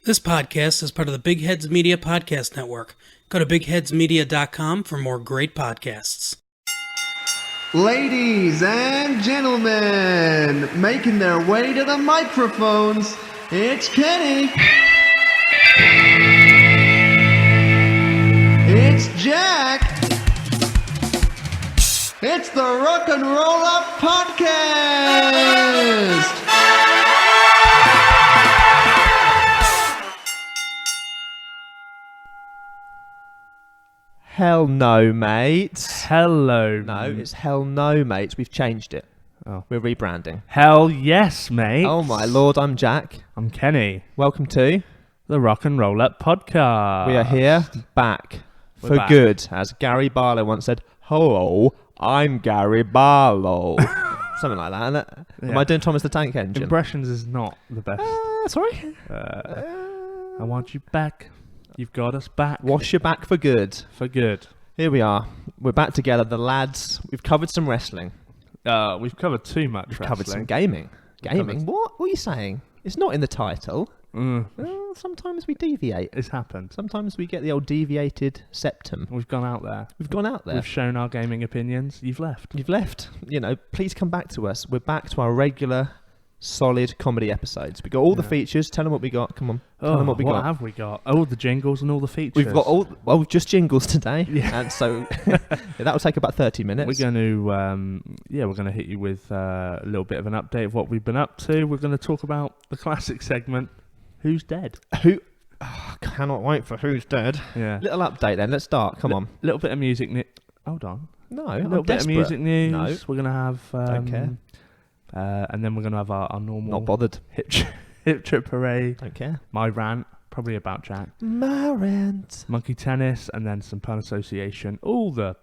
This podcast is part of the Big Heads Media Podcast Network. Go to bigheadsmedia.com for more great podcasts. Ladies and gentlemen, making their way to the microphones, it's Kenny. It's Jack. It's the Rock and Roll Up Podcast. Hell no, mates. Hello. No, it's hell no, mates. We've changed it. Oh. We're rebranding. Hell yes, mate. Oh my lord, I'm Jack. I'm Kenny. Welcome to The Rock and Roll Up Podcast. We are here, back, We're for back. good. As Gary Barlow once said, hello, I'm Gary Barlow. Something like that. Am Yeah. I doing Thomas the Tank Engine? Impressions is not the best. Sorry? I want you back. You've got us back. Wash your back for good. For good. Here we are. We're back together. The lads, we've covered some wrestling. We've covered too much We've wrestling. covered some gaming. Gaming? What? What are you saying? It's not in the title. Well, sometimes we deviate. It's happened. Sometimes we get the old deviated septum. We've gone out there. We've gone out there. We've shown our gaming opinions. You've left. You've left. You know, please come back to us. We're back to our regular, solid comedy episodes. We got all the features. Tell them what we got. Come on. Tell them what we got. What have we got? All the jingles and all the features. We've got all, well, just jingles today. Yeah. And so that'll take about 30 minutes. We're going to, we're going to hit you with a little bit of an update of what we've been up to. We're going to talk about the classic segment, Who's Dead? Cannot wait for Who's Dead. Yeah. Little update then. Let's start. Come on. Little bit of music. Hold on. No, A I'm little bit desperate. of music news. No. We're going to have... Don't care. And then we're going to have our normal... Not bothered. Hip Trip Hooray. Don't care. My rant. Probably about Jack. My rant. Monkey Tennis. And then some pun association. All the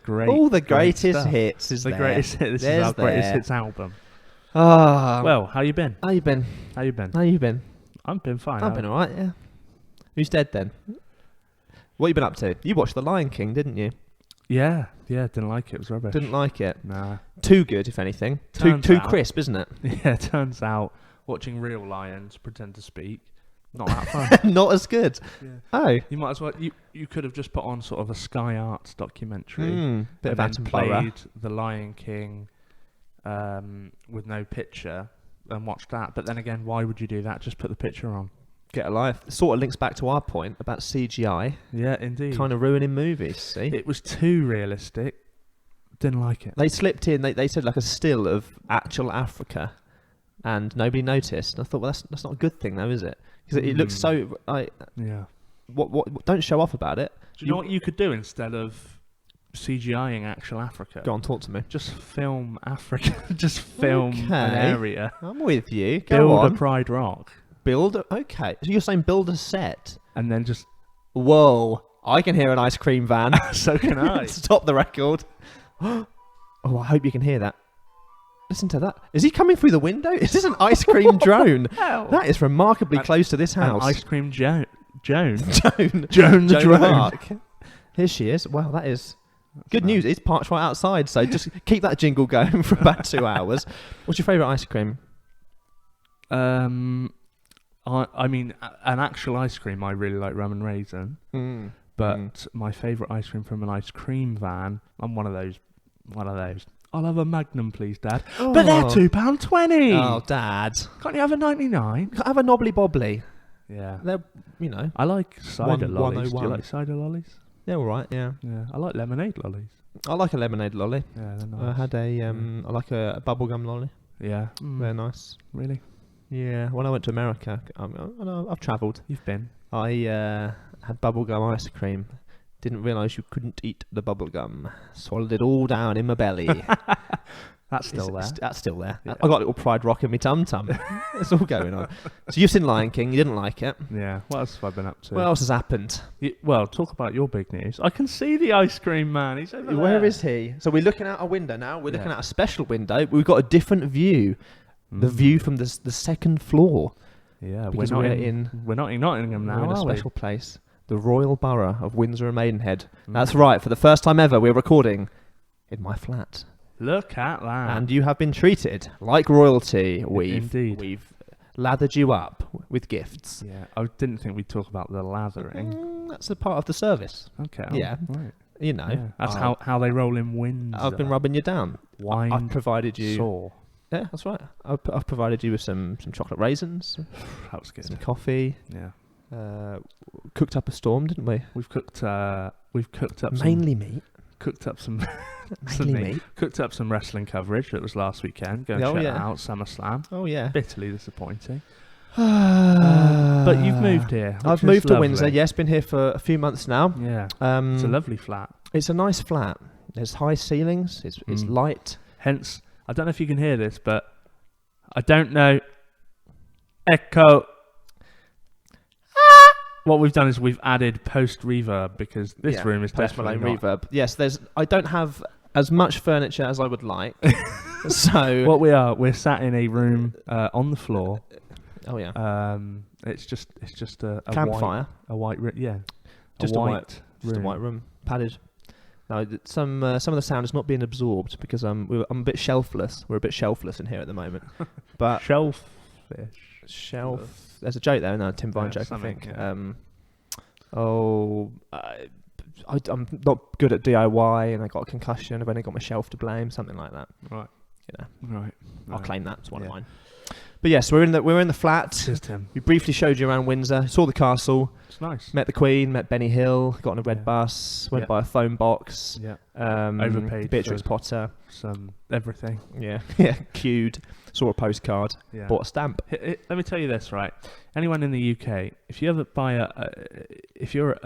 great... All the great greatest stuff. hits is The there. greatest hit. This There's is our greatest there. hits album. Well, How you been? how you been? How you been? How you been? I've been fine. I've been alright, yeah. Who's dead then? What you been up to? You watched The Lion King, didn't you? Yeah. Didn't like it. It was rubbish. Didn't like it. Nah. Too good, if anything. Turns Too out- crisp, isn't it? Yeah, turns out watching real lions pretend to speak, not that fun. Not as good. Yeah. Oh. You might as well. You could have just put on sort of a Sky Arts documentary, Bit of and then Attenborough. played The Lion King with no picture and watched that. But then again, why would you do that? Just put the picture on. Get a life. Sort of links back to our point about CGI Yeah, indeed. kind of ruining movies, see? It was too realistic. Didn't like it. They slipped in, they said like a still of actual Africa and nobody noticed. And I thought, well, that's not a good thing though, is it? Because it looks so, like, Yeah. what, don't show off about it. Do you know what you could do instead of CGIing actual Africa? Go on, talk to me. Just film Africa. Just film Okay. an area. I'm with you. Go Build on. a Pride Rock. Okay. So you're saying build a set? And then just... Whoa. I can hear an ice cream van. So can I. Stop the record. Oh, I hope you can hear that. Listen to that. Is he coming through the window? Is this an ice cream drone? That is remarkably close to this house. Ice cream Joan. Joan. Joan the drone. Arc. Here she is. Wow, that is... Good news. It's parked right outside, so just keep that jingle going for about 2 hours. What's your favourite ice cream? I mean, an actual ice cream, I really like rum and raisin. But my favourite ice cream from an ice cream van, I'm one of those. I'll have a Magnum, please, Dad. But they're £2.20. Oh, Dad. Can't you have a 99? Can't have a knobbly bobbly. Yeah. They're, you know. I like cider lollies. Do you 101. like cider lollies? They're all right, yeah. Yeah. I like lemonade lollies. I like a lemonade lolly. Yeah, they're I nice. had I like a bubblegum lolly. Yeah. They're nice. Really? Yeah, when I went to America, I've travelled. You've been? I had bubblegum ice cream. Didn't realise you couldn't eat the bubblegum. Swallowed it all down in my belly. That's still there. That's still there. Yeah. I got a little Pride Rock in my tum-tum. It's all going on. So you've seen Lion King. You didn't like it. Yeah. What else have I been up to? What else has happened? Well, talk about your big news. I can see the ice cream man. He's over there. Where is he? So we're looking out a window now. We're looking at a special window. We've got a different view. The view from the second floor. Yeah, Because we're we're not in Nottingham now, we're in a are we? special place. The Royal Borough of Windsor Maidenhead. That's right. For the first time ever, we're recording in my flat. Look at that. And you have been treated like royalty. We've Indeed. lathered you up with gifts. Yeah, I didn't think we'd talk about the lathering. That's a part of the service. Okay. Yeah. Right. You know. Yeah. That's how they roll in Windsor. I've been rubbing you down. Wine. I've provided you. Saw. Yeah, that's right. I've provided you with some chocolate raisins, That was good. some coffee. Yeah. Cooked up a storm, didn't we? We've cooked up Mainly meat. cooked up some Mainly meat. cooked up some wrestling coverage that was last weekend. Go and check that out. SummerSlam. Oh yeah. Bitterly disappointing. But you've moved here. I've which moved is to lovely. Windsor. Yes, been here for a few months now. Yeah. It's a lovely flat. It's a nice flat. There's high ceilings. It's light. Hence, I don't know if you can hear this, but I don't know. Echo. What we've done is we've added post reverb because this room is Post definitely Malone not. reverb. Yes, I don't have as much furniture as I would like. So What we're sat in a room on the floor. oh yeah, It's just a campfire. white room. Yeah, Just a a white Just a white room, padded. No, some of the sound is not being absorbed because I'm a bit shelfless. We're a bit shelfless in here at the moment. But Shellfish. shelf. There's a joke there, no, Tim Vine Yeah, joke, I something, think. yeah. I'm not good at DIY, and I got a concussion. I've only got my shelf to blame, something like that. Right. You know, Right. I'll claim that. It's one of Yeah. mine. But yes, we're in the flat. Cheers, Tim. We briefly showed you around Windsor, saw the castle, It's nice. met the Queen, met Benny Hill, got on a red Yeah. bus, went Yeah. by a phone box. Yeah. Overpaid. Beatrix for- Potter. Some everything. Yeah, yeah. Queued. Saw a postcard. Yeah. Bought a stamp. Let me tell you this, right? Anyone in the UK, if you ever buy if you're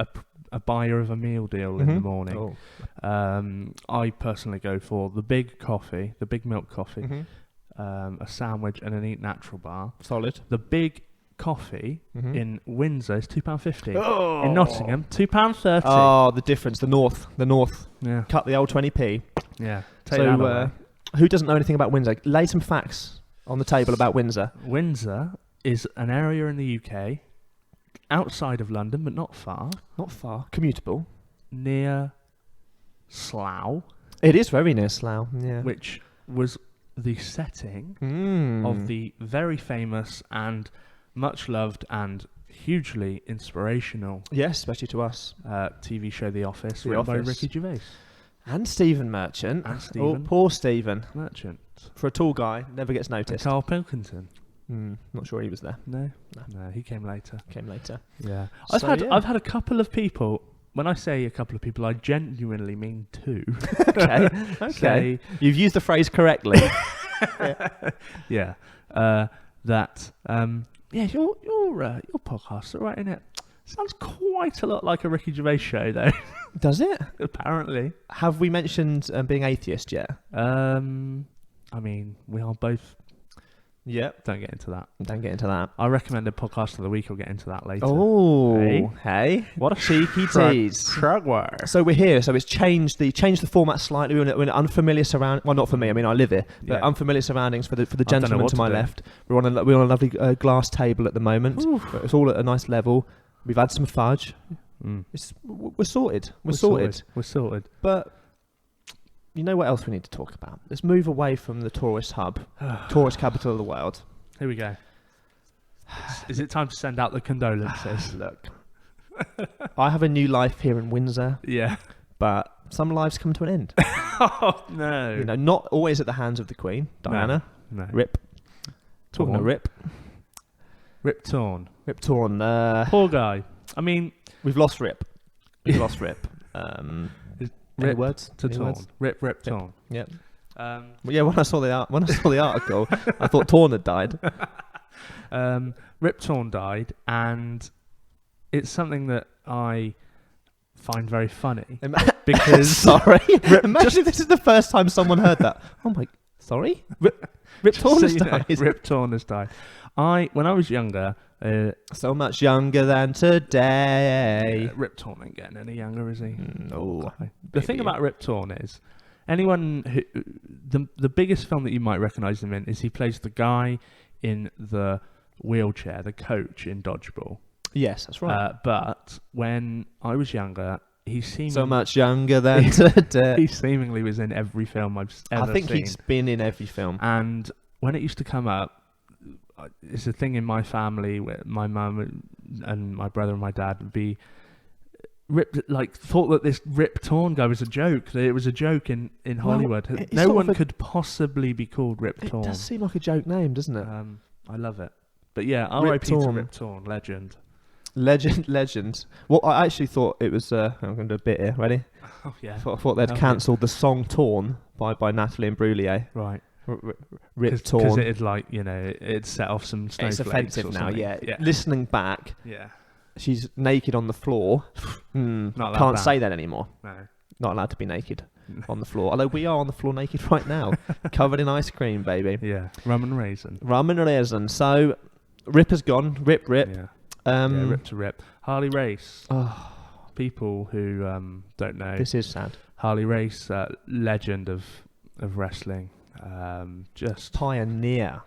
a buyer of a meal deal in the morning, I personally go for the big coffee, the big milk coffee, a sandwich, and an Eat Natural bar. Solid. The big coffee in Windsor is £2.50. Oh. In Nottingham, £2.30. Oh, the difference. The north. Yeah, Cut the old 20p. yeah. Take that away. Who doesn't know anything about Windsor? Lay some facts on the table about Windsor. Windsor is an area in the UK outside of London, but not far, Not far. Commutable. near Slough, It is very near Slough. Yeah. which was the setting Mm. of the very famous and much loved and hugely inspirational Yes, especially to us. TV show The Office, The written by Office. Ricky Gervais. And Stephen Merchant. And Oh, Stephen poor Stephen. Merchant. For a tall guy, never gets And noticed. Carl Pilkington. Not sure he was there. No, he came later. Came later. Yeah, So, yeah. I've had a couple of people. When I say a couple of people, I genuinely mean two. Okay. Okay. Say, You've used the phrase correctly. yeah, that your podcast's all right, innit? Sounds quite a lot like a Ricky Gervais show, though. Does it? Apparently. Have we mentioned being atheist yet? I mean, we are both. Yep. Don't get into that. Don't get into that. I recommend a podcast of the week. I'll get into that later. Oh, Hey? hey. What a cheeky shrug- tease. Shrugware. So we're here. So it's changed the format slightly. We're in unfamiliar surroundings. Well, not for me. I mean, I live here, but Yeah. unfamiliar surroundings for the don't know gentleman what to to my do. left. We're on a lovely glass table at the moment. It's all at a nice level. We've had some fudge. We're sorted. We're sorted. We're sorted. But you know what else we need to talk about? Let's move away from the tourist hub, tourist capital of the world. Here we go. Is it time to send out the condolences? Look, I have a new life here in Windsor, Yeah. but some lives come to an end. Oh, no. You know, not always at the hands of the Queen, Diana. No. Rip. Talking of Torn. Rip. Rip Torn. Rip Torn. Poor guy. I mean, We've lost Rip. We've lost Rip. Any Rip words? to Any Torn. words? Rip Torn. Yep. Um, Well, yeah, when I saw the article, I thought Torn had died. Rip Torn died, and it's something that I find very funny because Sorry. Imagine if this is the first time someone heard that. Oh my... Sorry? Rip Torn has died. Rip Torn has died. When I was younger, So much younger than today. Rip Torn ain't getting any younger, is he? No. The thing about Rip Torn is, anyone who the biggest film that you might recognise him in is he plays the guy in the wheelchair, the coach in Dodgeball. Yes, that's right. But when I was younger, he seemed So much younger than today. he seemingly was in every film I've ever I think seen. he's been in every film. And when it used to come up, it's a thing in my family where my mum and my brother and my dad would be thought that this Rip Torn guy was a joke. That it was a joke in Hollywood. No one could possibly be called Rip Torn. It does seem like a joke name, doesn't it? I love it. But yeah, R.I.P. to Rip Torn, legend. Legend. Well, I actually thought it was. I'm going to do a bit here. Ready? Oh yeah. I thought they'd cancelled the song "Torn" by Natalie Imbruglia. Right. Rip Torn. Because it'd it'd set off some snowflakes. It's offensive now. Yeah. Listening back. Yeah. She's naked on the floor. Can't say that anymore. No. Not allowed to be naked on the floor. Although we are on the floor naked right now, covered in ice cream, baby. Yeah. Rum and raisin. So, Rip has gone. Rip. Yeah. Rip to Rip. Harley Race. Oh. People who don't know. This is sad. Harley Race, legend of wrestling. Just pioneer.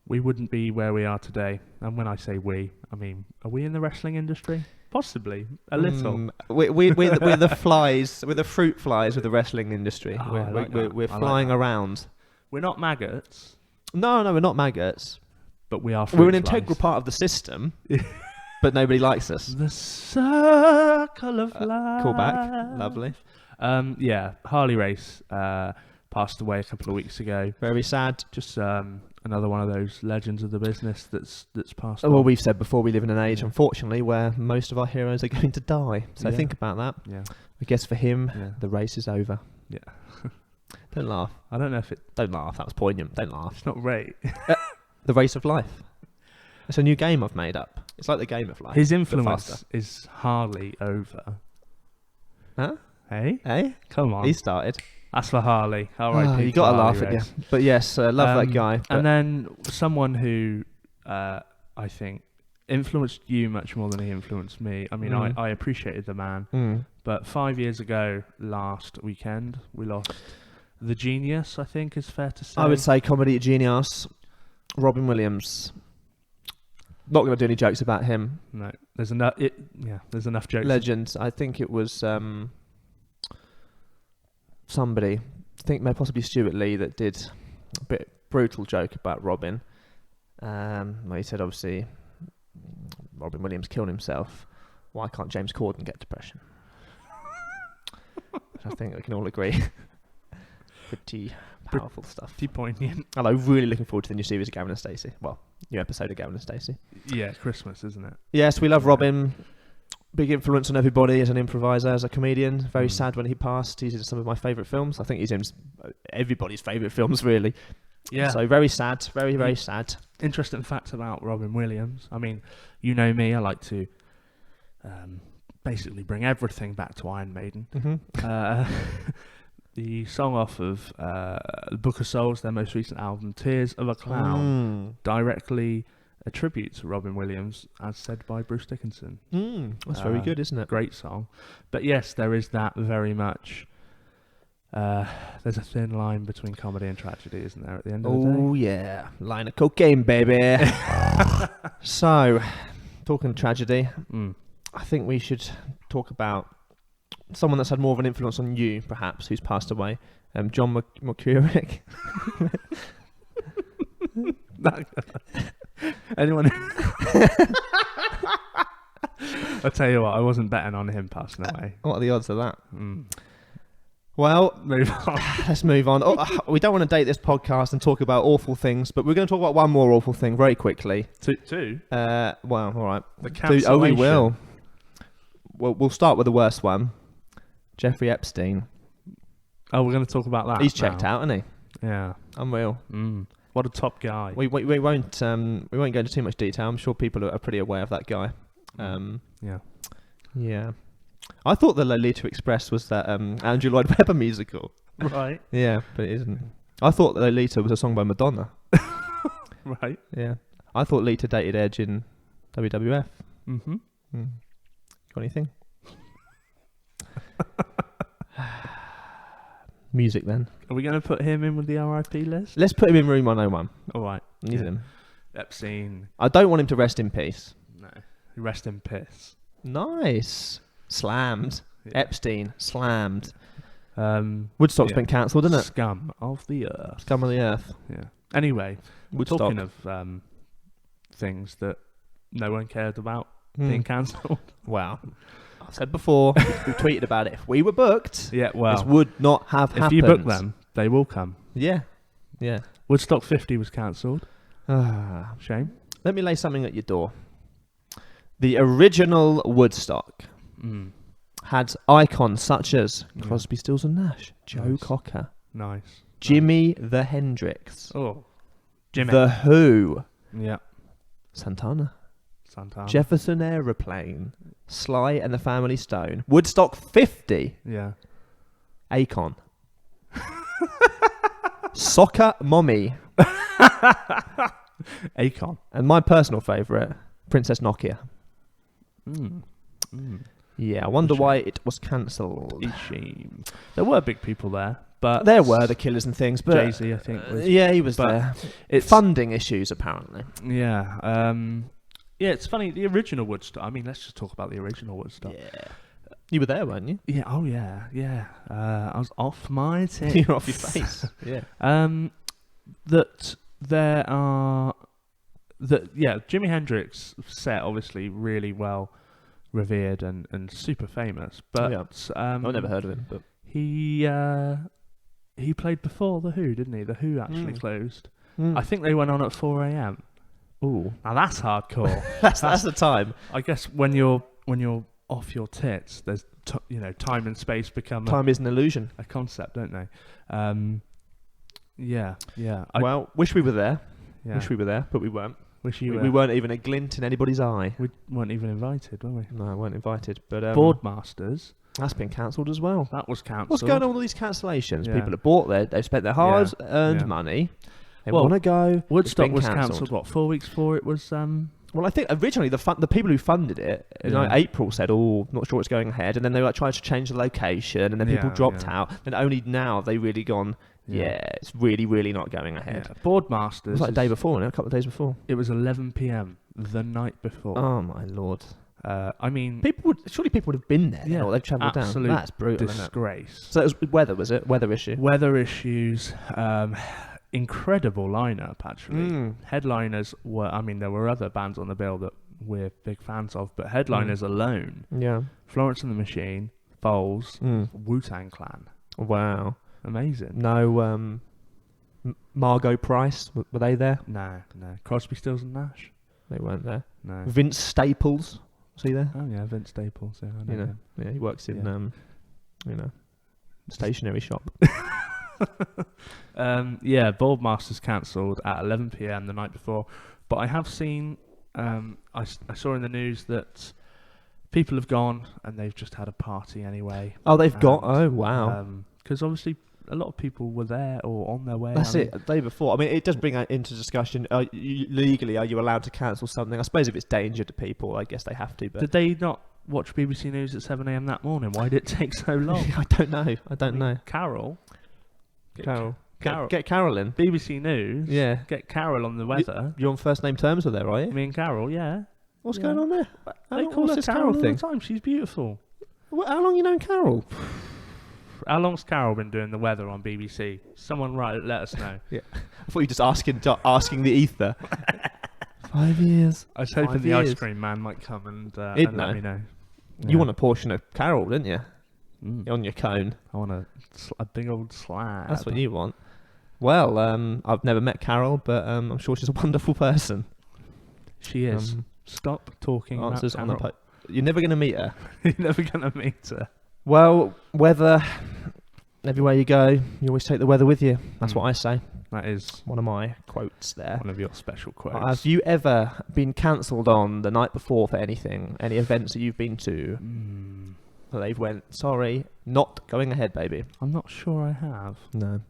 We wouldn't be where we are today. And when I say we, I mean, are we in the wrestling industry? Possibly. A little. We're the flies. We're the fruit flies of the wrestling industry. Oh, we're flying around. We're not maggots. No, we're not maggots. But we are fruit We're an flies. integral part of the system. But nobody likes us. The circle of life. Call back. Lovely. Yeah, Harley Race passed away a couple of weeks ago. Very sad. Just another one of those legends of the business that's passed on. Well, we've said before, we live in an age, unfortunately, where most of our heroes are going to die. So think about that. Yeah. I guess for him, the race is over. Yeah. Don't laugh. I don't know if it... Don't laugh. That was poignant. Don't laugh. It's not right. The race of life. It's a new game I've made up. It's like the game of life. His influence is hardly over. Huh? Hey? Come on. He started. That's for Harley. R.I.P. You got to laugh Race. again. But yes, love that guy. And then someone who I think influenced you much more than he influenced me. I mean, I appreciated the man. But 5 years ago, last weekend, we lost the genius, I think is fair to say. I would say comedy genius, Robin Williams. Not going to do any jokes about him. No, there's enough. There's enough jokes. Legend. I think it was somebody. I think maybe possibly Stuart Lee that did a bit brutal joke about Robin. Where he said, obviously, Robin Williams killed himself. Why can't James Corden get depression? Which I think we can all agree. Pretty powerful stuff. Pretty poignant. And I'm really looking forward to the new series of Gavin and Stacey. Well, new episode of Gavin and Stacey. Yeah, Christmas, isn't it? Yes, we love Robin. Big influence on everybody as an improviser, as a comedian. Very sad when he passed. He's in some of my favourite films. I think he's in everybody's favourite films, really. Yeah. So very sad. Very, very sad. Interesting facts about Robin Williams. I mean, you know me. I like to basically bring everything back to Iron Maiden. Mm-hmm. The song off of The Book of Souls, their most recent album, Tears of a Clown, directly a tribute to Robin Williams, as said by Bruce Dickinson. That's very good, isn't it? Great song. But yes, there is that very much... there's a thin line between comedy and tragedy, isn't there, at the end of the day? Oh, yeah. Line of cocaine, baby. So, talking tragedy, I think we should talk about someone that's had more of an influence on you, perhaps, who's passed away. John McCurrick. Anyone? I'll tell you what, I wasn't betting on him passing away. What are the odds of that? Well, move on. Let's move on. We don't want to date this podcast and talk about awful things, but we're going to talk about one more awful thing very quickly. Two? Well, all right. The cancellation. Oh, we will. Well, we'll start with the worst one. Jeffrey Epstein. Oh, we're going to talk about that. He's checked out, isn't he? Yeah. Unreal. What a top guy. We won't go into too much detail. I'm sure people are pretty aware of that guy. Yeah. I thought the Lolita Express was that Andrew Lloyd Webber musical. Right. Yeah, but it isn't. I thought Lolita was a song by Madonna. Right. Yeah. I thought Lita dated Edge in WWF. Mm-hmm. Got anything? Music then. Are we going to put him in with the RIP list? Let's put him in room 101. All right. Need him. Epstein. I don't want him to rest in peace. No. Rest in piss. Nice. Slammed. Yeah. Epstein. Slammed. Woodstock's been cancelled, isn't it? Scum of the earth. Scum of the earth. Yeah. Anyway, Woodstock. talking of things that no one cared about being cancelled. Wow. I've said before, we tweeted about it. If we were booked, Yeah, well, this would not have happened. if you book them, they will come. Yeah. Yeah. Woodstock 50 was cancelled. Ah. Shame. Let me lay something at your door. The original Woodstock had icons such as Crosby, Stills and Nash, Joe Nice. Cocker, Nice. Jimi the Hendrix, Oh, Jimmy. The Who, Yeah. Santana, Santana. Jefferson Aeroplane, Sly and the Family Stone, Woodstock 50, Yeah. Akon, Soccer Mommy, Akon. and my personal favourite, Princess Nokia. Mm. Mm. Yeah, I wonder Shame. why it was cancelled. A shame. There were big people there, but There were the Killers and things, but Jay-Z, I think, was. yeah, he was but there. It's Funding issues, apparently. Yeah. Yeah, it's funny. The original Woodstock. I mean, let's just talk about the original Woodstock. Yeah, you were there, weren't you? Yeah. Oh, yeah. Yeah. I was off my tits. You're off your face. Yeah. That there are. Jimi Hendrix set obviously really well revered and super famous, but I've never heard of him, but he played before the Who, didn't he? The Who actually closed. I think they went on at 4 a.m. Ooh, Now that's hardcore. that's the time. I guess when you're off your tits, there's time and space become Time is an illusion. a concept, don't they? Yeah. Well, wish we were there. Yeah. Wish we were there, but we weren't. Wish you were. We weren't even a glint in anybody's eye. We weren't even invited, were we? No, weren't invited. But Boardmasters, that's been cancelled as well. that was cancelled. What's going on with all these cancellations? Yeah. People have bought they've spent their hard-earned Yeah. money. They Well, want to go. Woodstock It's been was cancelled. cancelled. 4 weeks before it was. Well, I think originally the people who funded it in Yeah. April said, "Oh, not sure it's going ahead," and then they tried to change the location, and then people Yeah, dropped yeah. out. And only now they really gone. Yeah, it's really, really not going ahead. Yeah. Boardmasters. It was like a day before, a couple of days before. It was 11 p.m. the night before. Oh my lord! I mean, People would have been there. Yeah, Yeah, they've travelled down. absolute That's brutal. Isn't it? disgrace. So it was weather, was it? Weather issue. Weather issues. Incredible lineup, actually. Headliners were. I mean, there were other bands on the bill that we're big fans of, but headliners alone: Yeah. Florence and the Machine, Foals, Wu-Tang Clan. Wow. Amazing. No. Margot Price, were they there? No. Crosby, Stills and Nash. They weren't there. No. Vince Staples, was he there? Oh yeah, Vince Staples. Yeah, I know him. Yeah, he works in Yeah. stationery shop. Boardmasters cancelled at 11 p.m. the night before, but I have seen. I saw in the news that people have gone and they've just had a party anyway. Oh, they've got. Oh, wow. Because obviously a lot of people were there or on their way. That's it. The day before. I mean, it does bring into discussion. Legally, are you allowed to cancel something? I suppose if it's danger to people, I guess they have to. But Did they not watch BBC News at 7 a.m. that morning? Why did it take so long? I don't know. I don't know. Carol. Carol. Carol. Get Carol in. BBC News. Yeah. Get Carol on the weather. You're on first name terms with her, are you? Me and Carol, yeah. What's Yeah. going on there? They What's call her this Carol all thing? the time. She's beautiful. How long you known Carol? How long's Carol been doing the weather on BBC? Someone let us know. Yeah. I thought you were just asking the ether. 5 years. I was hoping 5 the years. ice cream man might come and He'd let know. me know. You want a portion of Carol, didn't you? Mm. On your cone. I want a big old slab. That's what you want. Well, I've never met Carol, but I'm sure she's a wonderful person. She is. Stop talking Answers about on the Carol. You're never going to meet her. You're never going to meet her. Well, weather. Everywhere you go, you always take the weather with you. That's what I say. That is One of my quotes there. one of your special quotes. Have you ever been cancelled on the night before for anything? Any events that you've been to? They've went, sorry, not going ahead, baby. I'm not sure I have. No.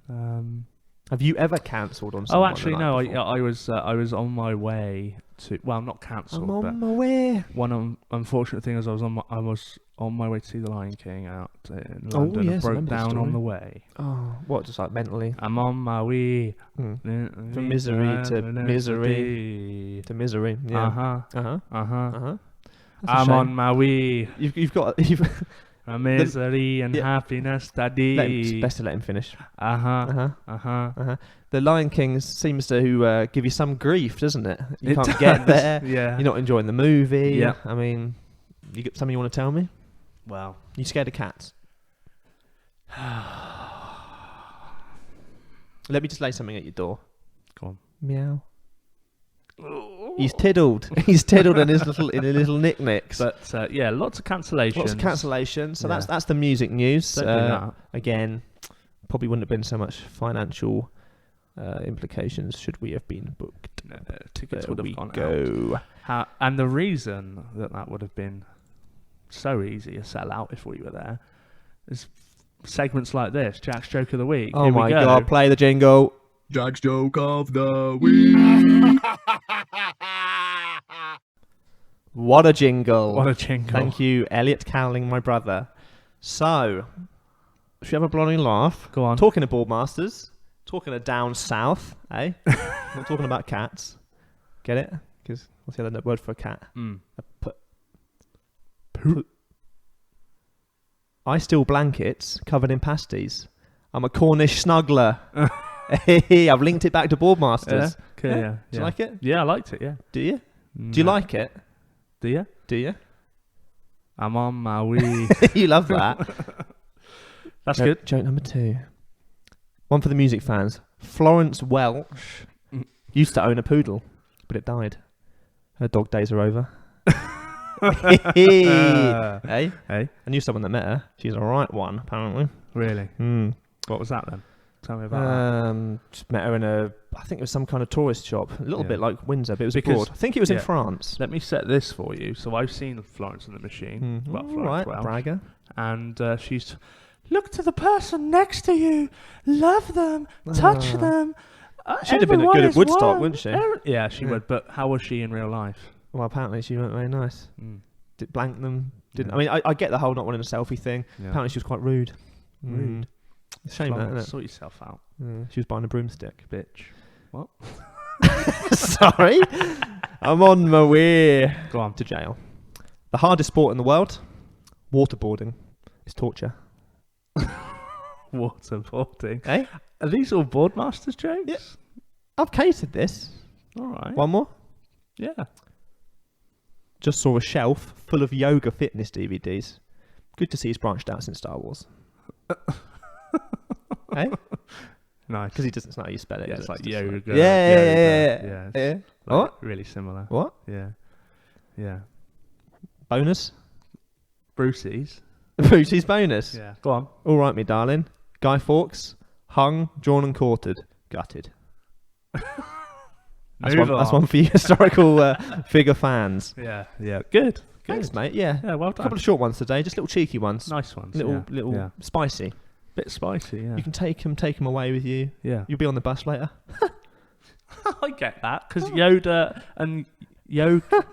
Have you ever cancelled on someone? Oh, actually, the no. night before? I was on my way to. Well, not cancelled, I'm but on my way. one unfortunate thing is I was on my way to see the Lion King out in London. yes, I and broke remember the down story. on the way. Oh, what? Just like mentally? I'm on my way. From misery to misery. To misery. Yeah. Uh huh. Uh huh. Uh huh. Uh huh. I'm on my way. You've got. A misery and happiness study. Best to let him finish. Uh-huh. The Lion King seems to give you some grief, doesn't it? You can't get there. Yeah. You're not enjoying the movie. Yeah. I mean, you got something you want to tell me? Well, You scared of cats? Let me just lay something at your door. go on. Meow. He's tiddled. He's tiddled in his little knickknacks. But yeah, lots of cancellations. Lots of cancellations. So Yeah. that's the music news. Don't do that. Again, probably wouldn't have been so much financial implications should we have been booked. No, tickets There would we have gone go. out. And the reason that would have been so easy to sell out if we were there is segments like this. Jack's Joke of the Week. Oh Here we my go. God! Play the jingle. Jack's joke of the week. What a jingle! What a jingle. Thank you, Elliot Cowling, my brother. So, should we have a bloody laugh? Go on. Talking of Boardmasters, talking of down south, eh? Not talking about cats. Get it? Because what's the other word for a cat? Poop. I steal blankets covered in pasties. I'm a Cornish snuggler. Hey, I've linked it back to Boardmasters. Yeah? Okay, yeah. Do you like it? Yeah, I liked it, yeah. Do you? Do you like it? Do you? Do you? I'm on my way. You love that. That's good. Joke number 2. One for the music fans. Florence Welch used to own a poodle, but it died. Her dog days are over. Hey? Hey? I knew someone that met her. She's a right one, apparently. Really? Mm. What was that then? Tell me about Just met her in I think it was some kind of tourist shop. A little Yeah. bit like Windsor, but it was Because- abroad. I think it was in yeah. France. that. Let me set this for you. So I've seen Florence and the Machine. Well, All Florence right, Welch. bragger. And she's... Look to the person next to you. Love them. Touch them. She'd have been Everyone good at is Woodstock, one. wouldn't she? Yeah, she Yeah. would. But how was she in real life? Well, apparently she weren't very nice. Mm. Did blank them. Didn't. Yeah. I mean, I get the whole not wanting a selfie thing. Yeah. Apparently she was quite rude. Rude. Shame that, Florence, isn't it? sort yourself out, She was buying a broomstick. bitch. What? Sorry. I'm on my way Go on. to jail. The hardest sport in the world, waterboarding, is torture. Waterboarding. Eh? Are these all Boardmasters jokes? Yeah. I've catered this. All right. One more. Yeah. Just saw a shelf full of yoga fitness DVDs. Good to see he's branched out since Star Wars. Eh? Nice. Because he doesn't know how you spell it. Yeah, is it's it? like It's just yoga. Yeah. Yeah. Yeah. Like What? Really similar. What? Yeah. Yeah. Bonus? Brucey's. Brucey's bonus. Yeah. Go on. All right, me darling. Guy Fawkes, hung, drawn and quartered. Gutted. That's Move one on. for you historical figure fans. Yeah. Yeah. Good. Thanks, mate. Yeah. Yeah. Well A done. couple of short ones today, just little cheeky ones. Nice ones. Little Yeah. spicy. Bit spicy. Yeah. You can take them away with you. Yeah. You'll be on the bus later. I get that because Yoda and yoga.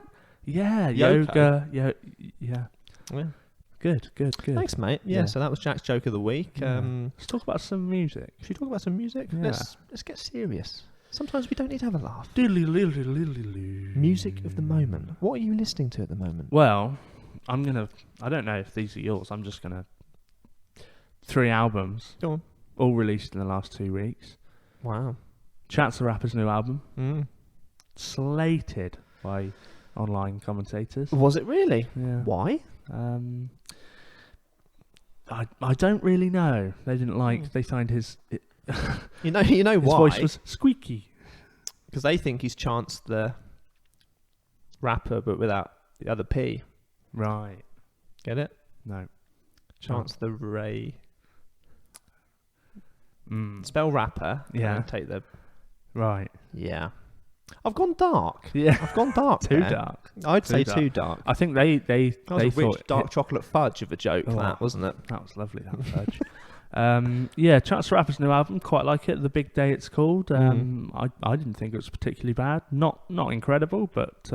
Yeah. Yoga. Yeah. Yeah. Good. Thanks, mate. Yeah, Yeah. so that was Jack's joke of the week. Yeah. Let's talk about some music. Should we talk about some music? Yeah. Let's get serious. Sometimes we don't need to have a laugh. Music Music of the moment. What are you listening to at the moment? Well, I don't know if these are yours. I'm just gonna 3 albums, Go on. all released in the last 2 weeks. Wow. Chance the Rapper's new album, Mm. slated by online commentators. Was it really? Yeah. Why? I don't really know. They didn't like. They find his You know his why? voice was squeaky. Because they think he's Chance the Rapper, but without the other P. Right. Get it? No. Chance the Ray. Mm. Spell rapper. Yeah. And take the. Right. Yeah. I've gone dark. Yeah. I've gone dark. Too there. dark. I'd say Too too dark. I think they That was they a rich thought dark chocolate fudge of a joke, Oh. that, wasn't it? that was lovely. That fudge. Yeah, Chance the Rapper's new album, quite like it. The Big Day, it's called. I didn't think it was particularly bad. Not incredible, but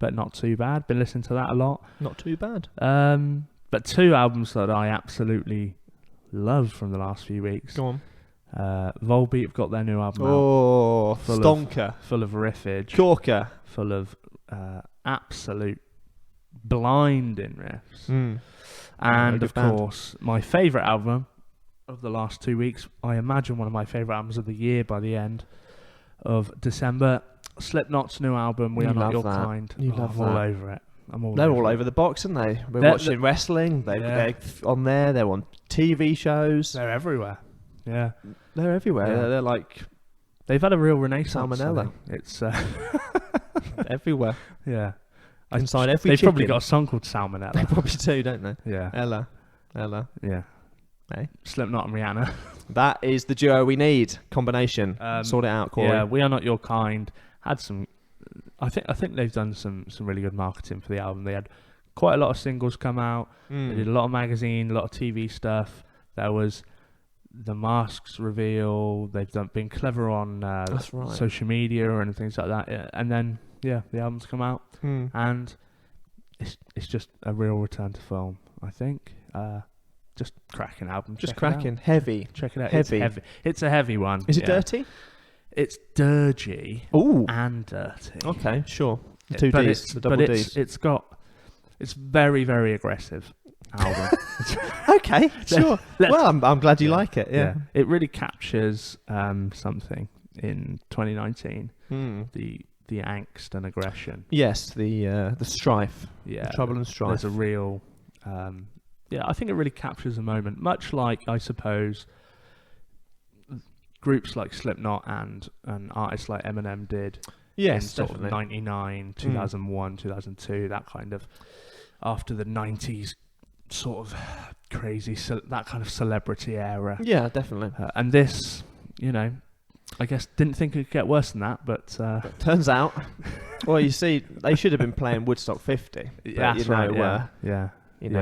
not too bad. Been listening to that a lot. Not too bad. But 2 albums that I absolutely love from the last few weeks. Go on. Volbeat have got their new album out, Oh, Full of- stonker. full of riffage, Corker. full of absolute blinding riffs. Mm. And good of band. course, my favourite album of the last 2 weeks, I imagine one of my favourite albums of the year by the end of December, Slipknot's new album, We You Are Not love Your that. Kind. You love I'm all that. over it. They're all over the box, aren't they? We're watching wrestling. They're on there. They're on TV shows. They're everywhere. Yeah. They're everywhere. Yeah. They're like They've had a real renaissance. Salmonella. It's everywhere. yeah. Inside every They've chicken. probably got a song called Salmonella. They probably do, don't they? Yeah. Ella. Yeah. Hey. Slipknot and Rihanna. That is the duo we need. Combination. Sort it out, Corey. Yeah, We Are Not Your Kind had some. I think they've done some really good marketing for the album. They had quite a lot of singles come out. They did a lot of magazine, a lot of TV stuff. There was the masks reveal. They've been clever on That's right. social media and things like that. Yeah. And then the album's come out, and it's just a real return to form. I think. Just cracking album. Just Check it out. cracking. Heavy. Check it out. Heavy. It's heavy. It's a heavy one. Is it dirty? It's dirgy Ooh. and dirty. Okay, sure. The It- two but Ds. it's- The double but Ds. it's very, very aggressive album. Okay, sure. let's- Well, I'm glad you like it. Yeah. It really captures something in 2019. The angst and aggression. Yes, the strife. Yeah, The trouble and strife. There's a real. I think it really captures a moment, much like I suppose groups like Slipknot and artists like Eminem did. Yes, in sort definitely. of 99, 2001, 2002, that kind of after the 90s sort of crazy, that kind of celebrity era. Yeah, definitely. And this, I guess didn't think it could get worse than that, but Turns out, well, you see, they should have been playing Woodstock 50. But, that's right. yeah. Yeah.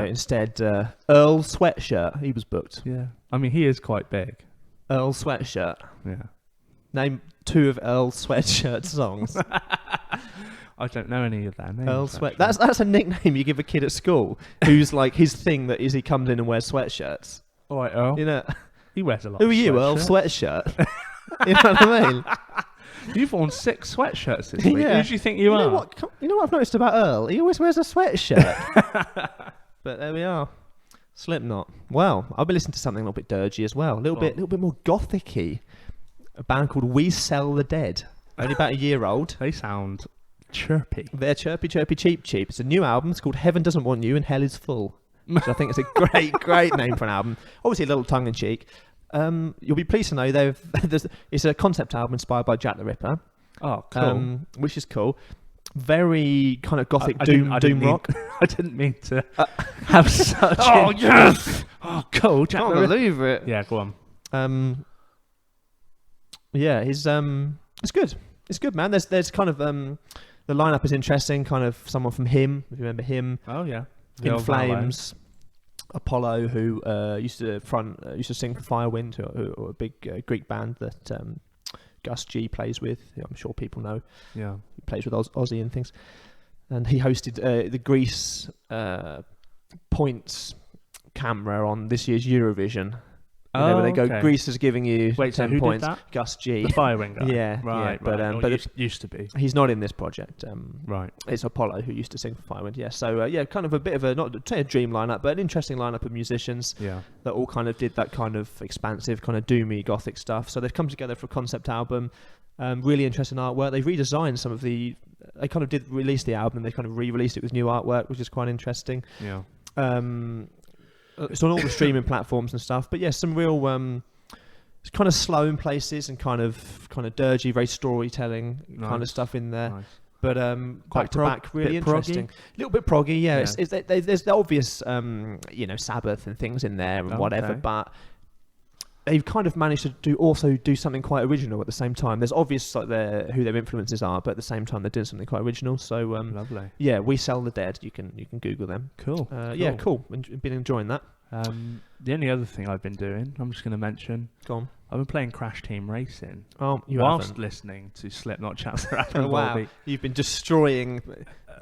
Instead, Earl Sweatshirt, he was booked. Yeah. I mean, he is quite big. Earl Sweatshirt. Yeah. Name 2 of Earl Sweatshirt's songs. I don't know any of their names. Earl Sweat. actually. That's a nickname you give a kid at school who's like his thing that is he comes in and wears sweatshirts. All right, Earl. He wears a lot. Who of are you, Earl sweatshirts. Sweatshirt? You know what I mean? You've worn 6 sweatshirts this week. Yeah. Who do you think you are? You know what I've noticed about Earl? He always wears a sweatshirt. But there we are. Slipknot. Well, I'll be listening to something a little bit dirgy as well. A little bit more gothic-y. A band called We Sell the Dead. Only about a year old. They sound chirpy. They're chirpy, cheap. It's a new album. It's called Heaven Doesn't Want You and Hell Is Full. Which I think is a great name for an album. Obviously a little tongue-in-cheek. You'll be pleased to know it's a concept album inspired by Jack the Ripper. Oh, cool. Which is cool. Very kind of gothic I doom didn't rock. I didn't mean to have such. Oh, yes! Oh, cool. Jack Can't the Ripper. believe it. Yeah, go on. Yeah, it's good. It's good, man. There's kind of the lineup is interesting. Kind of someone from Him, if you remember Him. Oh yeah. In old Flames. Apollo, who used to sing for Firewind, who a big Greek band that Gus G plays with. I'm sure people know. Yeah. He plays with Ozzy and things. And he hosted the Greece points camera on this year's Eurovision. Where they go, okay. Greece is giving you Wait, so 10 who points. did that? Gus G. The Firewind guy. Yeah, Right. yeah, but, Right. but Or used to be. he's not in this project. Right. It's Apollo who used to sing for Firewind. Yeah, so kind of a bit of a not say a dream lineup, but an interesting lineup of musicians. Yeah. That all kind of did that kind of expansive, kind of doomy gothic stuff. So they've come together for a concept album. Really interesting artwork. They've redesigned some of the. They kind of did release the album, and they kind of re-released it with new artwork, which is quite interesting. Yeah. It's on all the streaming platforms and stuff. But yeah, some real. It's kind of slow in places and kind of dirgy, very storytelling kind of stuff in there. Nice. But back to back, really interesting. A little bit proggy, yeah. There's the obvious, Sabbath and things in there and whatever, but they've kind of managed to do something quite original at the same time. There's obvious who their influences are, but at the same time they're doing something quite original. So lovely. Yeah, We Sell the Dead. You can Google them. Cool. Yeah, cool. Been enjoying that. The only other thing I've been doing, I'm just going to mention. Go on. I've been playing Crash Team Racing. Oh, you whilst haven't. listening to Slipknot, Chance the Rapper. Oh, wow. You've been destroying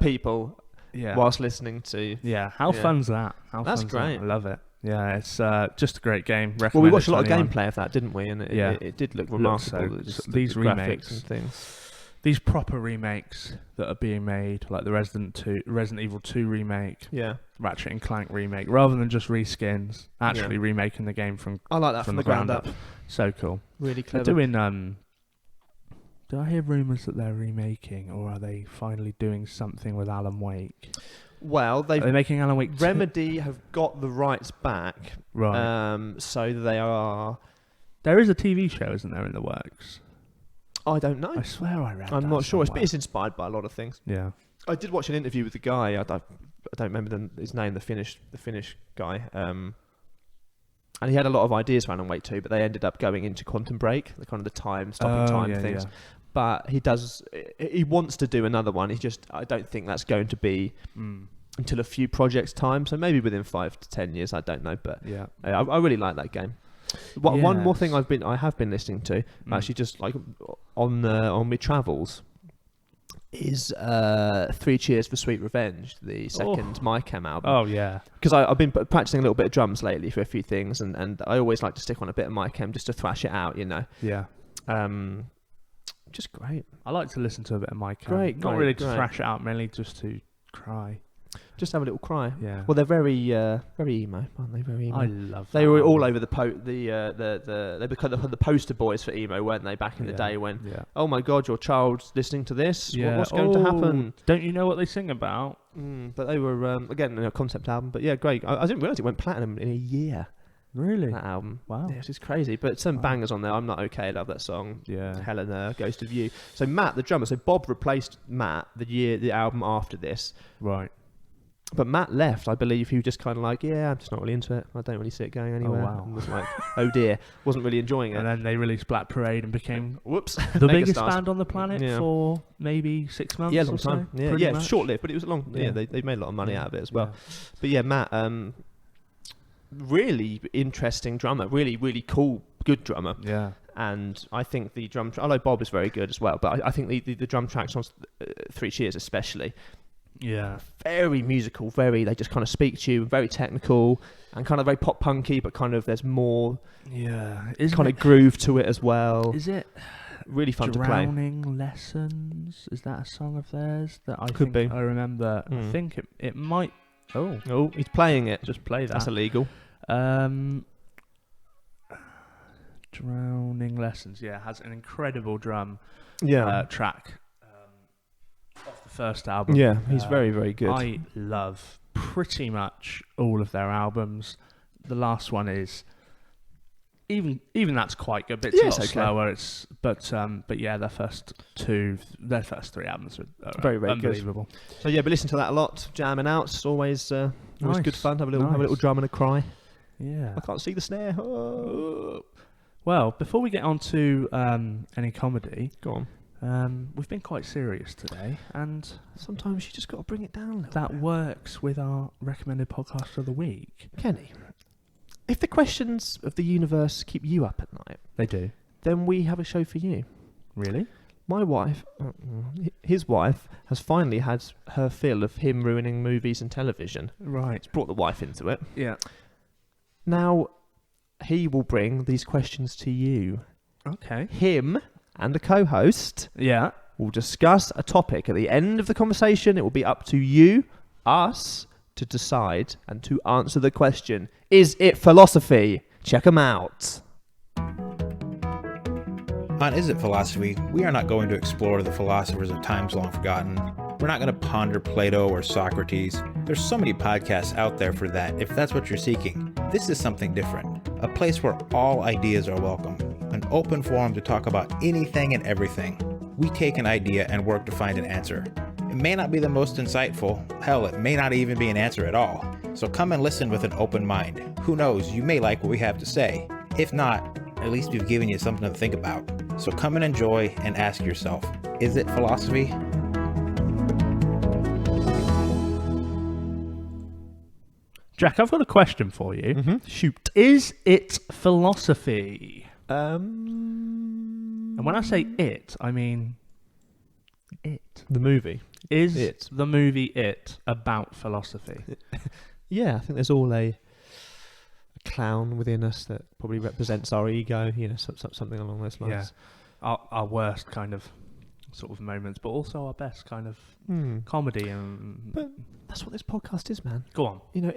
people whilst listening to. Yeah. How fun's that? That's great. I love it. Yeah, it's just a great game. Well, we watched a lot of gameplay of that, didn't we? And it did look remarkable. These remakes and things. these proper remakes that are being made, like the Resident Evil 2 remake, Ratchet and Clank remake, rather than just reskins, actually remaking the game from I like that from the ground up. So cool. Really clever. They're doing did I hear rumours that they're remaking, or are they finally doing something with Alan Wake? Well, are they making Alan Wake 2? Remedy have got the rights back, right? So they are. There is a TV show, isn't there, in the works? I don't know. I swear I read. I'm not sure. It's inspired by a lot of things. Yeah. I did watch an interview with the guy. I don't remember his name. The Finnish guy. And he had a lot of ideas for Alan Wake 2, but they ended up going into Quantum Break, the kind of the stopping time things. Yeah. But he wants to do another one. I don't think that's going to be until a few projects time. So maybe within 5 to 10 years. I don't know, but I really like that game. One more thing I have been listening to, actually, just like on my travels, is 3 Cheers for Sweet Revenge, the second My Chem album. Oh yeah, because I've been practicing a little bit of drums lately for a few things, and I always like to stick on a bit of My Chem just to thrash it out, you know. Yeah. Just great. I like to listen to a bit of My Chem. Not really to thrash it out, mainly just to cry. Just have a little cry. Yeah. Well, they're very emo, aren't they? Very emo. I love. They were all over they became the poster boys for emo, weren't they? Back in the day when, oh my God, your child's listening to this. Yeah. What's going to happen? Don't you know what they sing about? But they were again a concept album. But yeah, great. I didn't realise it went platinum in a year. Really? That album. Wow. Yeah, it's just crazy. But some bangers on there. I'm Not Okay. I love that song. Yeah. Helena, Ghost of You. So Matt, the drummer. So Bob replaced Matt the album after this. Right. But Matt left, I believe. He was just kind of like, I'm just not really into it. I don't really see it going anywhere. Oh, wow. And was like, oh dear, wasn't really enjoying it. And then they released Black Parade and became the biggest band on the planet for maybe 6 months. Yeah, long or time. So, yeah, short-lived, but it was long. Yeah, they made a lot of money out of it as well. Yeah. But yeah, Matt, really interesting drummer, really, really cool, good drummer. Yeah. And I think the drum, although Bob is very good as well, but I think the drum tracks on 3 Cheers especially. Yeah, very musical. They just kind of speak to you. Very technical and kind of very pop punky, but kind of there's more. Yeah, kind of groove to it as well. Is it really fun to play? Drowning Lessons? Is that a song of theirs that I could be? I remember. I think it might. Oh, he's playing it. Just play that. That's illegal. Drowning Lessons. Yeah, has an incredible drum. Track. Off the first album. Yeah, he's very, very good. I love pretty much all of their albums. The last one is even that's quite good. It's a lot slower. But yeah, their first 3 albums are very, very unbelievable. Good. So yeah, but listen to that a lot. Jamming out. It's always good fun. Have a little drum and a cry. Yeah. I can't see the snare. Oh. Well, before we get on to any comedy, go on. We've been quite serious today, and sometimes you just got to bring it down a little that bit. Works with our recommended podcast of the week. Kenny, if the questions of the universe keep you up at night, they do, then we have a show for you. Really? My wife, his wife, has finally had her fill of him ruining movies and television. Right. It's brought the wife into it. Yeah. Now, he will bring these questions to you. Okay. Him and the co-host will discuss a topic. At the end of the conversation, it will be up to you, us, to decide and to answer the question, is it philosophy? Check them out. On Is It Philosophy, we are not going to explore the philosophers of times long forgotten. We're not going to ponder Plato or Socrates. There's so many podcasts out there for that, if that's what you're seeking. This is something different. A place where all ideas are welcome. An open forum to talk about anything and everything. We take an idea and work to find an answer. It may not be the most insightful. Hell, it may not even be an answer at all. So come and listen with an open mind. Who knows, you may like what we have to say. If not, at least we've given you something to think about. So come and enjoy and ask yourself, is it philosophy? Jack, I've got a question for you. Mm-hmm. Shoot. Is it philosophy? And when I say it, I mean it. The movie. Is it. The movie It about philosophy? Yeah, I think there's all a clown within us that probably represents our ego, something along those lines. Yeah. Our worst kind of sort of moments, but also our best kind of comedy. And But that's what this podcast is, man. go on. You know,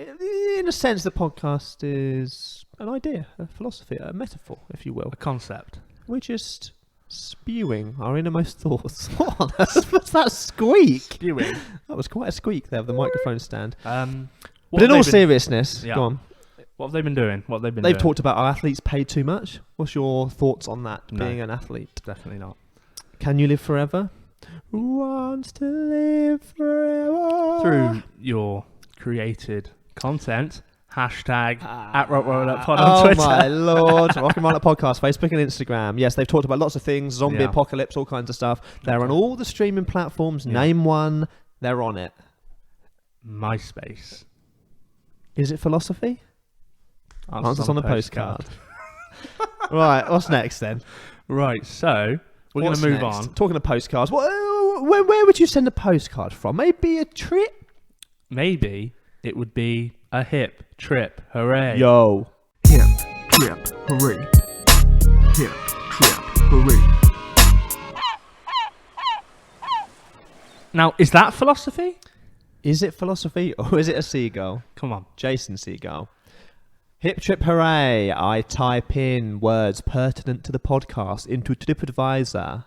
in a sense, the podcast is an idea, a philosophy, a metaphor, if you will. A concept. We're just spewing our innermost thoughts. What? What's that squeak? Spewing. That was quite a squeak there with the microphone stand. What But in have all they been- seriousness, Yeah. go on. What have they been doing? What have they been They've doing? talked about our athletes paid too much. What's your thoughts on that, No. being an athlete? Definitely not. Can you live forever? Who wants to live forever? Through your created content, hashtag at RRUP pod on Oh Twitter. my lord. Rock and Roll Up Podcast, Facebook and Instagram. Yes, they've talked about lots of things, zombie Yeah. apocalypse, all kinds of stuff. They're on all the streaming platforms. Yeah. Name one, they're on it. MySpace. Is it philosophy? Answers on a postcard. postcard. Right, what's next then? Right, so we're going What's to move next? on. Talking of postcards, where would you send a postcard from? Maybe a trip? Maybe it would be a hip trip. Hooray. Yo. Hip, trip, hooray. Hip, trip, hooray. Now, is that philosophy? Is it philosophy or is it a seagull? Come on. Jason Seagull. Hip trip hooray. I type in words pertinent to the podcast into TripAdvisor.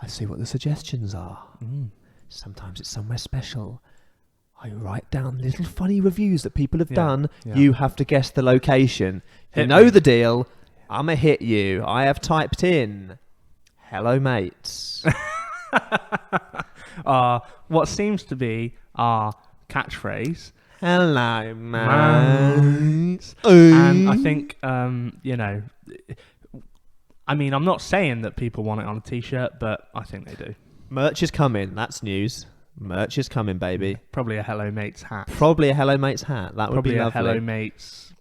I see what the suggestions are. Sometimes it's somewhere special. I write down little funny reviews that people have done. yeah. You have to guess the location. You Hit know me. the deal. I'm a hit you. I have typed in hello mates. What seems to be our catchphrase. Hello mates. And I think, you know, I mean, I'm not saying that people want it on a t-shirt, but I think they do. Merch is coming. That's news. Merch is coming, baby. Probably a Hello Mates hat. Probably a Hello Mates hat. That would Probably be a lovely. Hello Mates.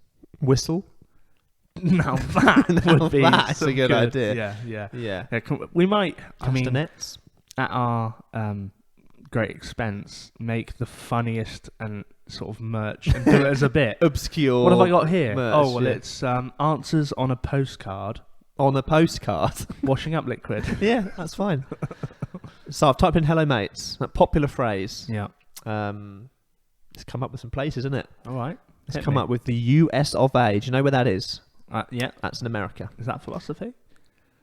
Whistle. Now that Now would be that's some a good idea. Yeah. Yeah. We might, I mean, Castanets. at our great expense, make the funniest and sort of merch and do it as a bit. Obscure. What have I got here? merch, Oh, well, yeah. it's answers on a postcard, on a postcard. washing up liquid. Yeah, that's fine. So I've typed in hello mates. That popular phrase. Yeah. It's come up with some places, isn't it? All right. It's Hit come me. up with the US of A. Do you know where that is? Yeah. That's in America. Is that philosophy?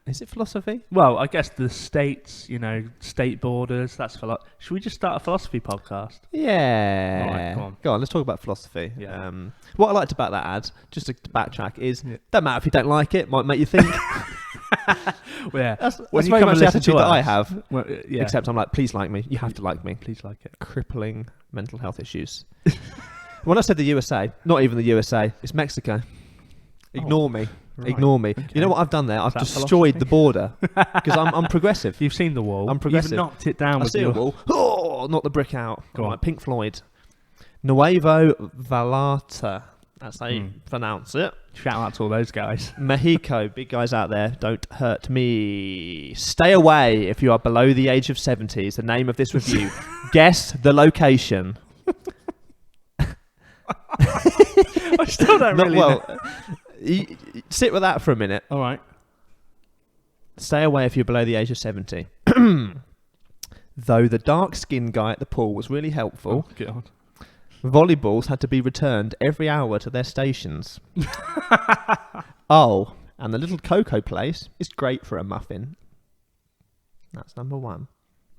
Is it philosophy? Well, I guess the states, you know, state borders, that's should we just start a philosophy podcast? Yeah. All right, go on. Let's talk about philosophy. Yeah. What I liked about that ad, just to backtrack, is Yeah. don't matter if you don't like it, might make you think. Well, yeah. That's When you very come much and the listen attitude to that I us- have. Well, yeah. Except I'm like, please like me. You have to like me. Please like it. Crippling mental health issues. When I said the USA, not even the USA, it's Mexico. Ignore me. Right. Ignore me. Okay. You know what I've done there? I've that destroyed philosophy? the border because I'm progressive. You've seen the wall. I'm progressive. You've knocked it down I with see a your... wall. Oh, knock the brick out. Go Right, on. Pink Floyd. Nuevo Vallarta. That's how you pronounce it. Shout out to all those guys. Mexico, big guys out there, don't hurt me. Stay away if you are below the age of 70 is the name of this review. Guess the location. I still don't Not really well. know. Sit with that for a minute. All right. Stay away if you're below the age of 70. Though the dark-skinned guy at the pool was really helpful, Oh, God. volleyballs had to be returned every hour to their stations. Oh, and the little cocoa place is great for a muffin. That's number one.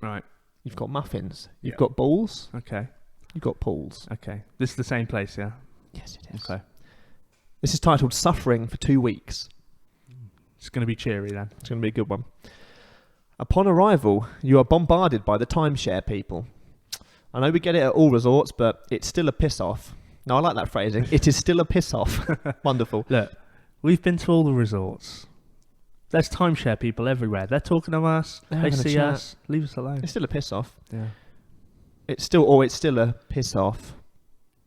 Right. You've got muffins. You've Yeah. got balls. Okay. You've got pools. Okay. This is the same place, yeah? Yes, it is. Okay. This is titled Suffering for 2 Weeks. It's going to be cheery then. It's going to be a good one. Upon arrival, you are bombarded by the timeshare people. I know we get it at all resorts, but it's still a piss-off. No, I like that phrasing. It is still a piss-off. Wonderful. Look, we've been to all the resorts. There's timeshare people everywhere. They're talking to us. They're They having a see chat. us. Leave us alone. It's still a piss-off. Yeah. It's still a piss-off.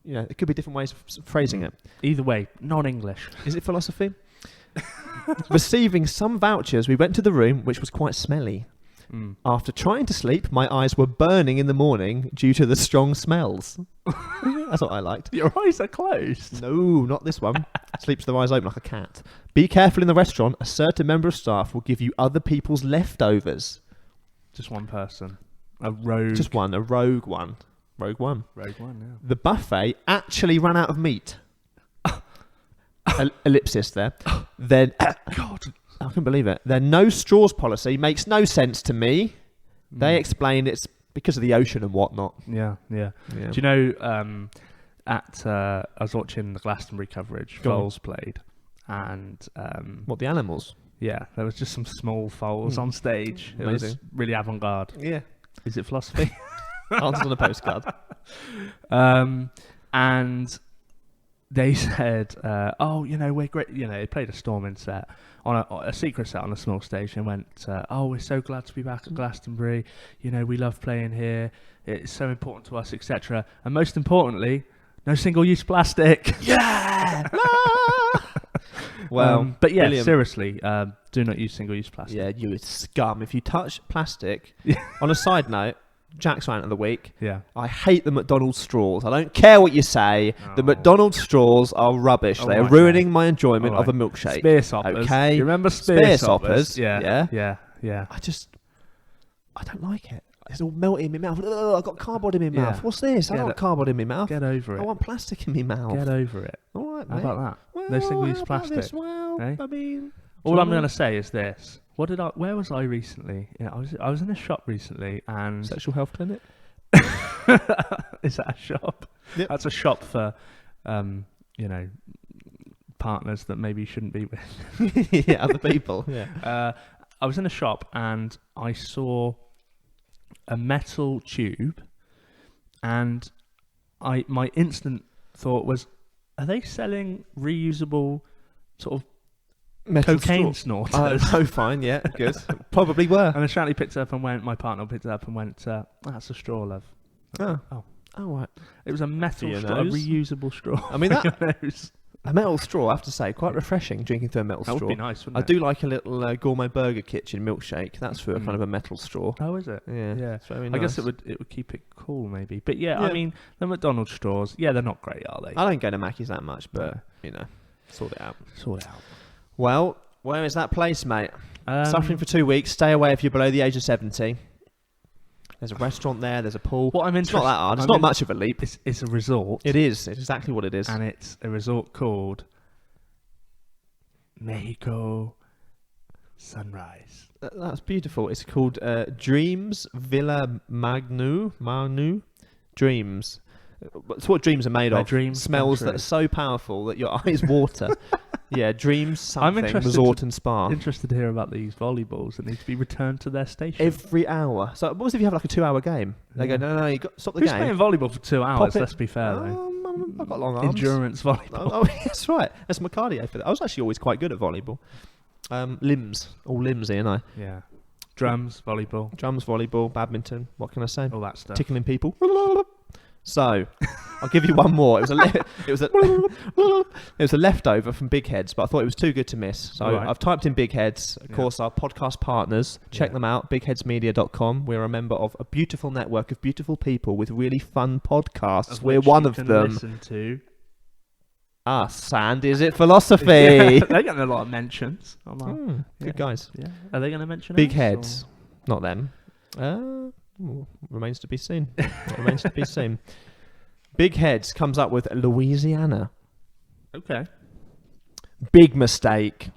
You know, it could be different ways of phrasing it. Either way, non-English. Is it philosophy? Receiving some vouchers, we went to the room, which was quite smelly. After trying to sleep, my eyes were burning in the morning due to the strong smells. That's what I liked. Your eyes are closed. No, not this one. Sleeps with their eyes open like a cat. Be careful in the restaurant. A certain member of staff will give you other people's leftovers. Just one person. A rogue. Just one. A rogue one. Rogue one. Rogue one, yeah. The buffet actually ran out of meat. Ellipsis there. Then, God. I couldn't believe it. Their no straws policy makes no sense to me. They explain it's because of the ocean and whatnot. Yeah. Yeah. Do you know, I was watching the Glastonbury coverage, foals played, and... What, the animals? Yeah, there was just some small foals on stage. It Amazing. was really avant-garde. Yeah. Is it philosophy? Answers on a postcard. And they said, we're great. They played a storming set on a secret set on a small stage and went, we're so glad to be back at Glastonbury. We love playing here. It's so important to us, etc. And most importantly, no single-use plastic. Yeah! Well, but yeah, brilliant. seriously, do not use single-use plastic. Yeah, you scum. If you touch plastic... On a side note, Jack's rant of the week. Yeah. I hate the McDonald's straws. I don't care what you say. The McDonald's straws are rubbish. They're ruining my enjoyment of a milkshake. Spear soppers. Okay. You remember spear soppers? Yeah. Yeah. I don't like it. It's all melting in my mouth. Ugh, I've got cardboard in my mouth. What's this? I don't want cardboard in my mouth. Get over it. I want plastic in my mouth. Get over it. All right, How mate. about that? Well, No single-use how about plastic. this? Well, eh? I mean... All I'm going to say is this. Where was I recently? Yeah, I was in a shop recently and... Sexual health clinic? Is that a shop? Yep. That's a shop for, partners that maybe you shouldn't be with. Yeah, other people. Yeah. I was in a shop and I saw a metal tube, and my instant thought was, are they selling reusable sort of Metal cocaine straw. snorters? Oh, fine, yeah, good. Probably were. And then Shanley picked it up and went, my partner picked it up and went, that's a straw, love. Oh, Oh. right. It was a metal your straw, a nose? reusable straw. I mean, for your nose. A metal straw, I have to say, quite refreshing drinking through a metal That straw. would be nice, wouldn't I it? do like a little gourmet burger kitchen milkshake. That's through a kind of a metal straw. Oh, is it? Yeah, it's very nice. I guess it would keep it cool, maybe. But yeah, Yeah. I mean, the McDonald's straws, they're not great, are they? I don't go to Mackey's that much, but, sort it out. Sort it out. Well, where is that place, mate? Suffering for 2 weeks. Stay away if you're below the age of 70. There's a restaurant there. There's a pool. What I'm It's not interested. that hard. It's not much of a leap. It's a resort. It is. It's exactly what it is. And it's a resort called Mexico Sunrise. That's beautiful. It's called Dreams Villa Magnu. Dreams. It's what dreams are made Where of. dreams Smells come that true. are so powerful that your eyes water. Yeah, Dreams something. interested Resort to- and Spa. Interested to hear about these volleyballs that need to be returned to their station. Every hour. So what if you have like a 2-hour game? They go, no, you got stop the Who's game. playing volleyball for 2 hours? Pop it. Let's be fair, though. I've got long arms. Endurance volleyball. Oh, that's right. That's my cardio for that. I was actually always quite good at volleyball. Limbs. All limbs, Ian. I. Yeah. Drums, volleyball, Drums, volleyball, badminton. What can I say? all that stuff. Tickling people. So, I'll give you one more. It was a leftover from Big Heads, but I thought it was too good to miss. So Right. I've typed in Big Heads. Of course, our podcast partners. Check them out. BigHeadsMedia.com. We're a member of a beautiful network of beautiful people with really fun podcasts. We're which one you of can them. Listen to. And is it philosophy? Yeah, they're getting a lot of mentions. Good Yeah. guys. Yeah. Are they going to mention Big us, Heads. or- Not them. Remains to be seen. Remains to be seen. Big Heads comes up with Louisiana. Okay. Big mistake.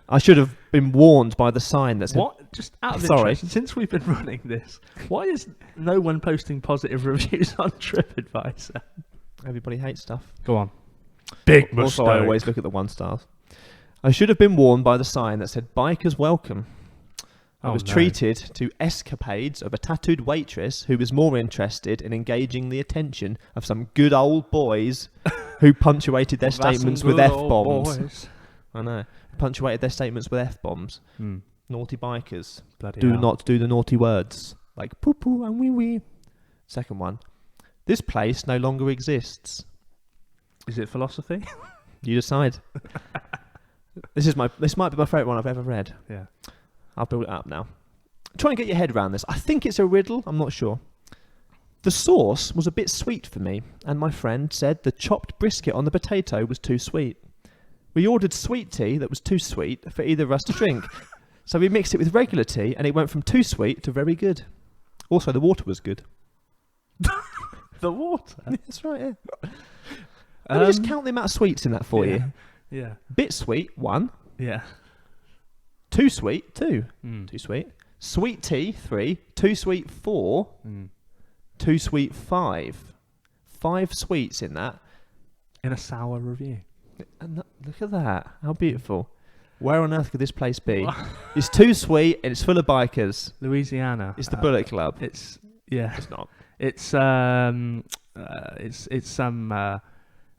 I should have been warned by the sign that said... What? Just out of Sorry. interest, since we've been running this, why is no one posting positive reviews on TripAdvisor? Everybody hates stuff. Go on. Big Also, I always look at the 1 stars. I should have been warned by the sign that said bikers welcome. I Oh, was no. treated to escapades of a tattooed waitress who was more interested in engaging the attention of some good old boys who punctuated their statements with F-bombs. I know. Punctuated their statements with F-bombs. Naughty bikers. Bloody Do hell. not do the naughty words. Like poo-poo and wee-wee. Second one. This place no longer exists. Is it philosophy? You decide. This might be my favourite one I've ever read. Yeah. I'll build it up now. Try and get your head around this. I think it's a riddle. I'm not sure. The sauce was a bit sweet for me, and my friend said the chopped brisket on the potato was too sweet. We ordered sweet tea that was too sweet for either of us to drink. So we mixed it with regular tea, and it went from too sweet to very good. Also, the water was good. The water? That's right, yeah. Let me just count the amount of sweets in that for you. Yeah. Bit sweet, 1. Yeah. Too sweet, 2. Too sweet. Sweet tea, 3. Too sweet, 4. Too sweet, 5. 5 sweets in that. In a sour review. And look at that. How beautiful. Where on earth could this place be? It's too sweet and it's full of bikers. Louisiana. It's the Bullet Club. It's not. It's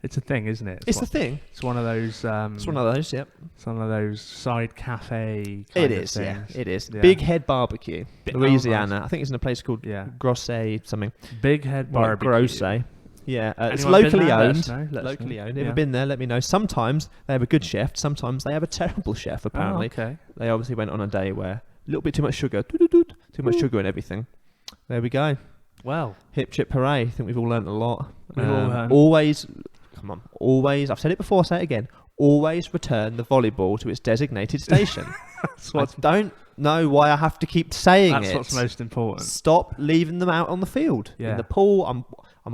it's a thing, isn't it? It's a thing. It's one of those. It's one of those. Yep. It's one of those side cafe. It is. Yeah. Things. It is. Yeah. Big Head Barbecue, Louisiana. nice. I think it's in a place called Grosse something. Big Head Barbecue. Grosse. Yeah, it's Anyone locally been there? owned. Let us Locally know. owned. Never been there. Let me know. Sometimes they have a good chef. Sometimes they have a terrible chef. Apparently, okay. They obviously went on a day where a little bit too much sugar, too much sugar and everything. There we go. Well, Hip Trip Hooray. I think we've all learnt a lot. We've all learnt. Always, come on, always. I've said it before. Say it again. Always return the volleyball to its designated station. I don't know why I have to keep saying it. That's what's most important. Stop leaving them out on the field. Yeah. In the pool, I'm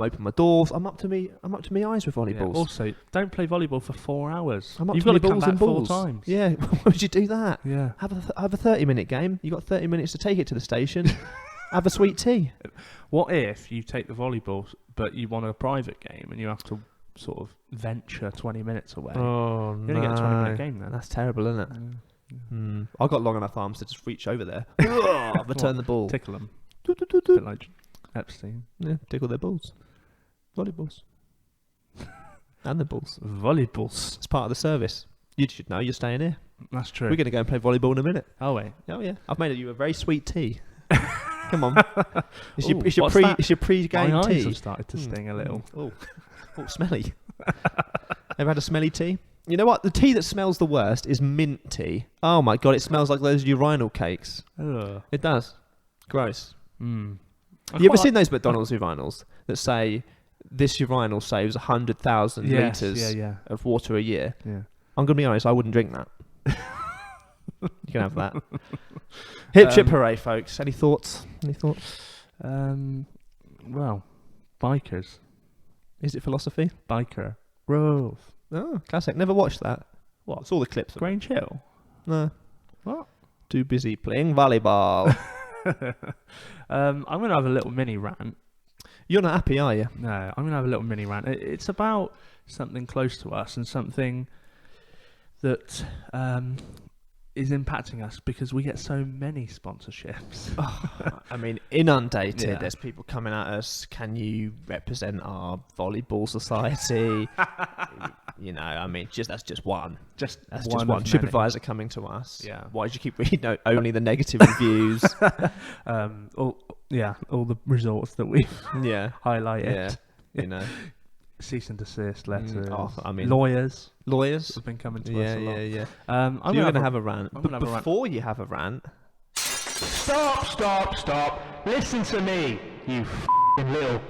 opening my doors. I'm up to me eyes with volleyballs. Yeah. Also, don't play volleyball for 4 hours. I'm up You've to got me to come balls back and 4 balls. times. Yeah, why would you do that? Yeah. Have a 30-minute game. You got 30 minutes to take it to the station. Have a sweet tea. What if you take the volleyball, but you want a private game and you have to sort of venture 20 minutes away? Oh, you only get a 20-minute game then. That's terrible, isn't it? Yeah. I've got long enough arms to just reach over there. Return the ball. Tickle them. Bit like Epstein. Yeah, tickle their balls. Volleyballs. And the balls. Volleyballs. It's part of the service. You should know you're staying here. That's true. We're going to go and play volleyball in a minute. Oh, wait. Oh, yeah. I've made you a very sweet tea. Come on. It's Ooh, your pre-game My tea. eyes have started to sting a little. Oh, smelly. Ever had a smelly tea? You know what? The tea that smells the worst is mint tea. Oh my god, it smells like those urinal cakes. Ugh. It does. Gross. Mm. You ever seen those McDonald's urinals that say this urinal saves 100,000 litres of water a year? Yeah. I'm going to be honest, I wouldn't drink that. You can have that. Hip Trip Hooray, folks. Any thoughts? Well, bikers. Is it philosophy? Biker. Grove. Oh, classic. Never watched that. What? It's all the clips. Grange Hill. No. What? Too busy playing volleyball. I'm going to have a little mini rant. You're not happy, are you? No, I'm going to have a little mini rant. It's about something close to us and something that is impacting us because we get so many sponsorships. I mean, inundated. Yeah. There's people coming at us. Can you represent our volleyball society? I mean, that's just one. That's just one. TripAdvisor coming to us. Yeah. Why did you keep reading only the negative reviews? All the resorts that we've highlighted. Yeah. Cease and desist letters. Lawyers have been coming to us a lot. Yeah. I'm so you're going to have a rant. I'm But gonna have a rant. before you have a rant, Stop. Listen to me, you f***ing little...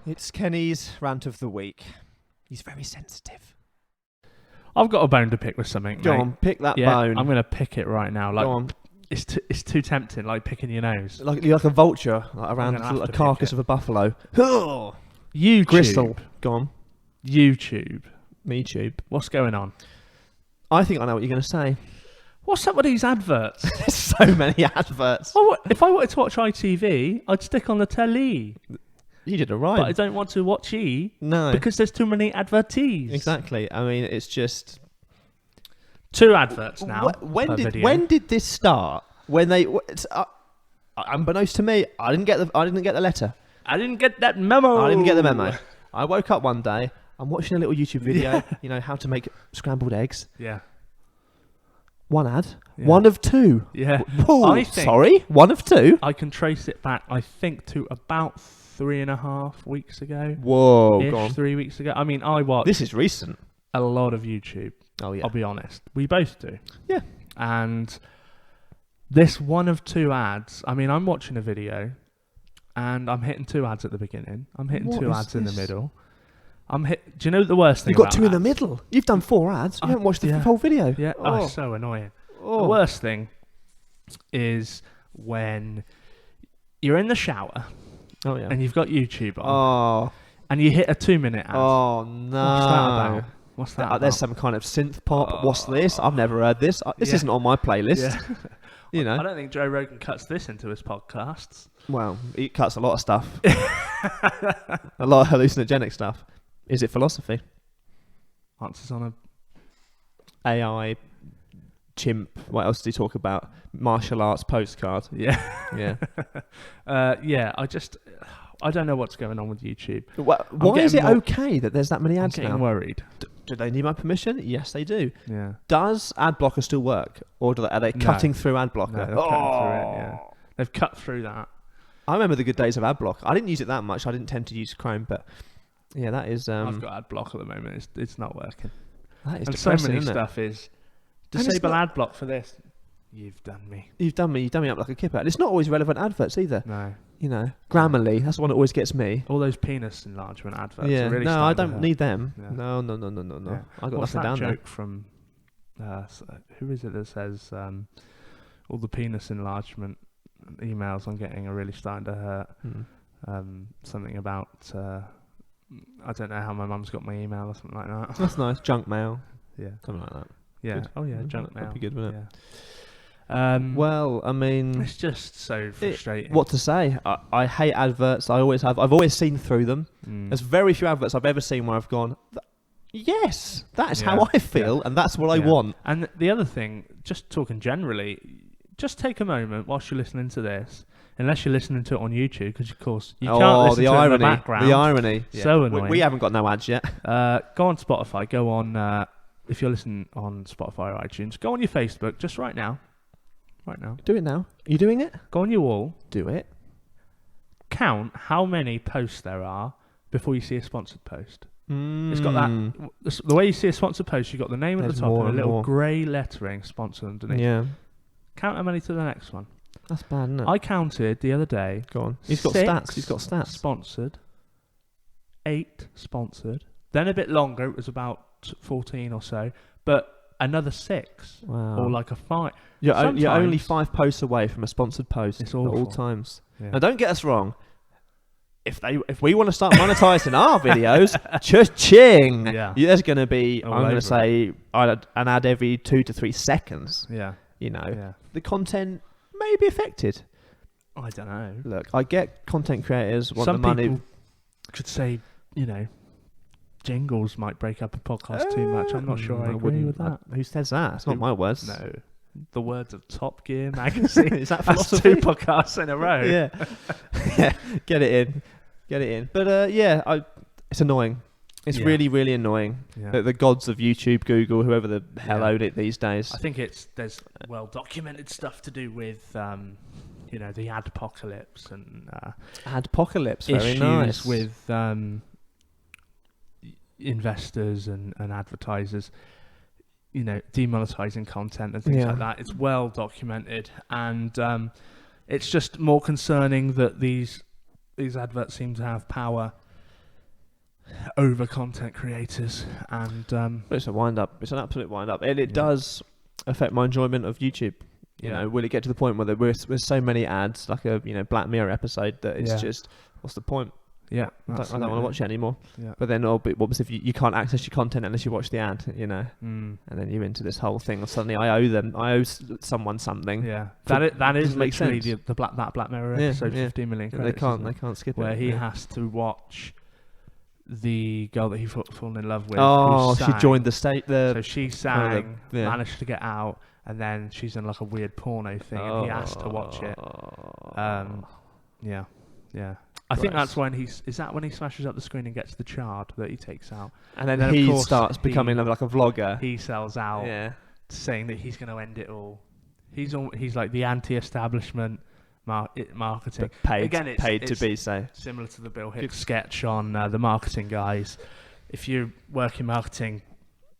it's Kenny's rant of the week. He's very sensitive. I've got a bone to pick with something. Go mate. on, pick that Yeah, bone. I'm going to pick it right now. Go on. It's too tempting, like picking your nose. You're like a vulture, around gonna have a to carcass pick of a buffalo. YouTube. Gristle. Go on. YouTube. Me tube. What's going on? I think I know what you're going to say. What's up with these adverts? There's so many adverts. If I wanted to watch ITV, I'd stick on the telly. You did a rhyme. But I don't want to watch E No. because there's too many advertees. Exactly. I mean, it's just... 2 adverts now. When did this start? When they... unbeknownst to me, I didn't get the letter. I didn't get that memo. I didn't get the memo. I woke up one day, I'm watching a little YouTube video, how to make scrambled eggs. Yeah. One ad. Yeah. One of 2. Yeah. Whoa, sorry? One of 2? I can trace it back, I think, to about 3.5 weeks ago. Whoa, go on. 3 weeks ago. I mean, I watch This is recent. a lot of YouTube. Oh, yeah. I'll be honest. We both do. Yeah. And this one of 2 ads, I mean, I'm watching a video and I'm hitting 2 ads at the beginning. I'm hitting What 2 is ads in the this? middle. Do you know the worst thing You've got about 2 in the ads? middle. You've done 4 ads. You haven't watched the whole video. Yeah. Oh. So annoying. The worst thing is when you're in the shower Oh yeah. and you've got YouTube on Oh. and you hit a 2-minute ad. Oh no. What's that about? There's some kind of synth pop. What's this? I've never heard this. This isn't on my playlist. Yeah. You know. I don't think Joe Rogan cuts this into his podcasts. Well, he cuts a lot of stuff. A lot of hallucinogenic stuff. Is it philosophy? Answers on a... AI, chimp. What else did he talk about? Martial arts, postcard. Yeah. Yeah. I don't know what's going on with YouTube. Why is it okay that there's that many I'm ads getting now? worried. Do they need my permission? Yes, they do. Yeah. Does ad blocker still work, or are they cutting through ad blocker? No, they've cut through it. Yeah. They've cut through that. I remember the good days of ad block. I didn't use it that much. I didn't tend to use Chrome, but yeah, that is. I've got ad block at the moment. It's not working. That is and so depressing, many isn't it? stuff is And it's disable not- ad block for this. You've done me. You've done me up like a kipper. And it's not always relevant adverts either. No. You know, Grammarly, that's the one that always gets me. All those penis enlargement adverts. Yeah, Are really no, I starting to don't hurt. need them. Yeah. No. Yeah. I got What's nothing that down joke from? Who is it that says all the penis enlargement emails I'm getting are really starting to hurt? there. Something about I don't know how my mum's got my email or something like that. That's nice. Junk mail, Yeah. something like that. Yeah. Good. Oh yeah, Mm, junk that'd mail. be good, wouldn't it? Yeah. Well, I mean, It's just so frustrating. what to say? I hate adverts. I always have. I've always seen through them. Mm. There's very few adverts I've ever seen where I've gone, yes, that is Yeah, how I feel, and that's what I Yeah. want. And the other thing, just talking generally, just take a moment whilst you're listening to this, unless you're listening to it on YouTube, because of course you can't listen the to it irony! in the background. The irony. So We- annoying. We haven't got no ads yet. Go on Spotify. Go on if you're listening on Spotify or iTunes. Go on your Facebook just right now. Right now. Do it now. Are you doing it? Go on your wall. Do it. Count how many posts there are before you see a sponsored post. It's got that. The way you see a sponsored post, you've got the name at There's the top more and a and little more. grey lettering sponsored underneath. Yeah, Count how many to the next one. that's bad, isn't it? I counted the other day. Go on. He's got 6 stats. He's got stats. Sponsored. 8 sponsored. Then a bit longer. It was about 14 or so. But another 6 Wow. or like a 5. You're only Sometimes- 5 posts away from a sponsored post It's at all awful. times. Yeah. Now, don't get us wrong. If we want to start monetizing our videos, cha-ching! Yeah. There's going to be, All I'm going over to say, an ad every 2 to 3 seconds. Yeah. You know, Yeah. the content may be affected. I don't know. Look, I get content creators want Some the money. people could say, jingles might break up a podcast too much. I'm not sure I agree wouldn't- with that. Who says that? It's not my words. No. The words of Top Gear magazine. Is that That's philosophy? 2 podcasts in a row. Yeah. Yeah. Get it in. But it's annoying. It's Yeah. really, really annoying. Yeah. The gods of YouTube, Google, whoever the hell Yeah. owned it these days. I think there's well documented stuff to do with the adpocalypse and Adpocalypse, very issues nice. with investors and advertisers, demonetizing content and things Yeah. like that. It's well documented, and it's just more concerning that these adverts seem to have power over content creators, and It's a wind up. It's an absolute wind up, and it does affect my enjoyment of YouTube. You know, will it get to the point where there's so many ads, like a Black Mirror episode, that it's Yeah. just what's the point? yeah, I don't want to watch it anymore. Yeah. But then, what was if you can't access your content unless you watch the ad? And then you're into this whole thing of suddenly I owe someone something. Yeah, For- that is doesn't make literally sense. the Black Mirror Yeah, episode, yeah. 15 million They credits. isn't it? can't skip Where it. he yeah. has to watch the girl that he fallen in love with. Oh, who she sang. joined the state. So she sang, yeah. managed to get out, and then she's in like a weird porno thing, and he has to watch it. Yeah. I think Gross. that's when is that when he smashes up the screen and gets the chard that he takes out? And then Then, of he course, starts becoming like a vlogger. He sells out, Yeah. saying that he's going to end it all. He's like the anti-establishment marketing. But paid, Again, it's to be so. similar to the Bill Hicks sketch on the marketing guys. If you work in marketing,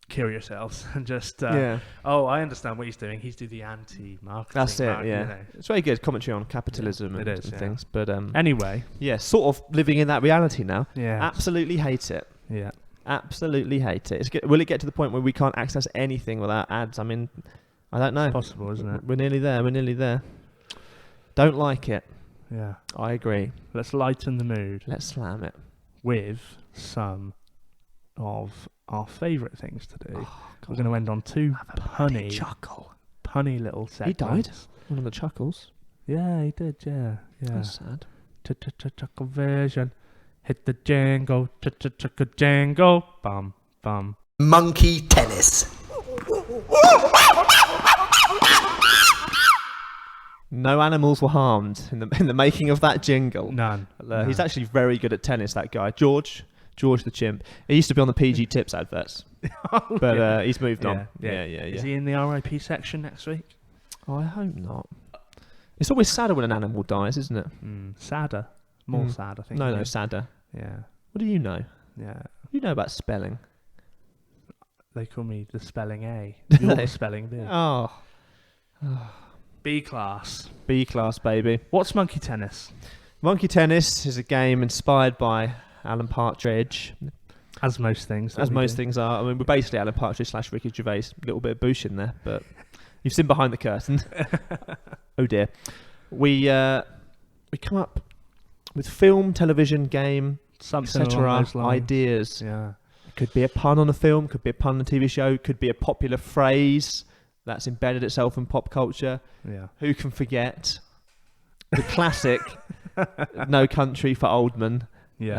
kill yourselves and just Yeah. oh, I understand what he's doing. He's doing the anti-marketing. That's it. Yeah. It's very good commentary on capitalism It and, is, and yeah. things. But Anyway, yeah, sort of living in that reality now. yeah, Absolutely hate it. yeah. Absolutely hate it. Will it get to the point where we can't access anything without ads? I mean, I don't know. It's possible, isn't it? We're nearly there. Don't like it. Yeah. I agree. Let's lighten the mood Let's slam it. with some of our favourite things to do. Oh, We're going to end on two punny little segments. He died. One of the chuckles. Yeah, he did. Yeah. That's sad. Chuckle version. Hit the jangle. Chuckle jangle. Bum bum. Monkey tennis. No animals were harmed in the making of that jingle. None. He's actually very good at tennis, that guy. George the chimp. He used to be on the PG Tips adverts. But he's moved on. Yeah. Is he in the RIP section next week? Oh, I hope not. It's always sadder when an animal dies, isn't it? Sadder. More sad, I think. No, sadder. Yeah. What do you know? Yeah. What do you know about spelling? They call me the spelling A. You're the spelling B. Oh. B class. B class, baby. What's monkey tennis? Monkey tennis is a game inspired by Alan Partridge. As most things. As most things are. I mean, we're basically Alan Partridge / Ricky Gervais. A little bit of Bush in there, but you've seen behind the curtain. Oh dear. We come up with film, television, game, etc. ideas. Yeah. It could be a pun on a film, could be a pun on a TV show, could be a popular phrase that's embedded itself in pop culture. Yeah. Who can forget the classic No Country for Old Men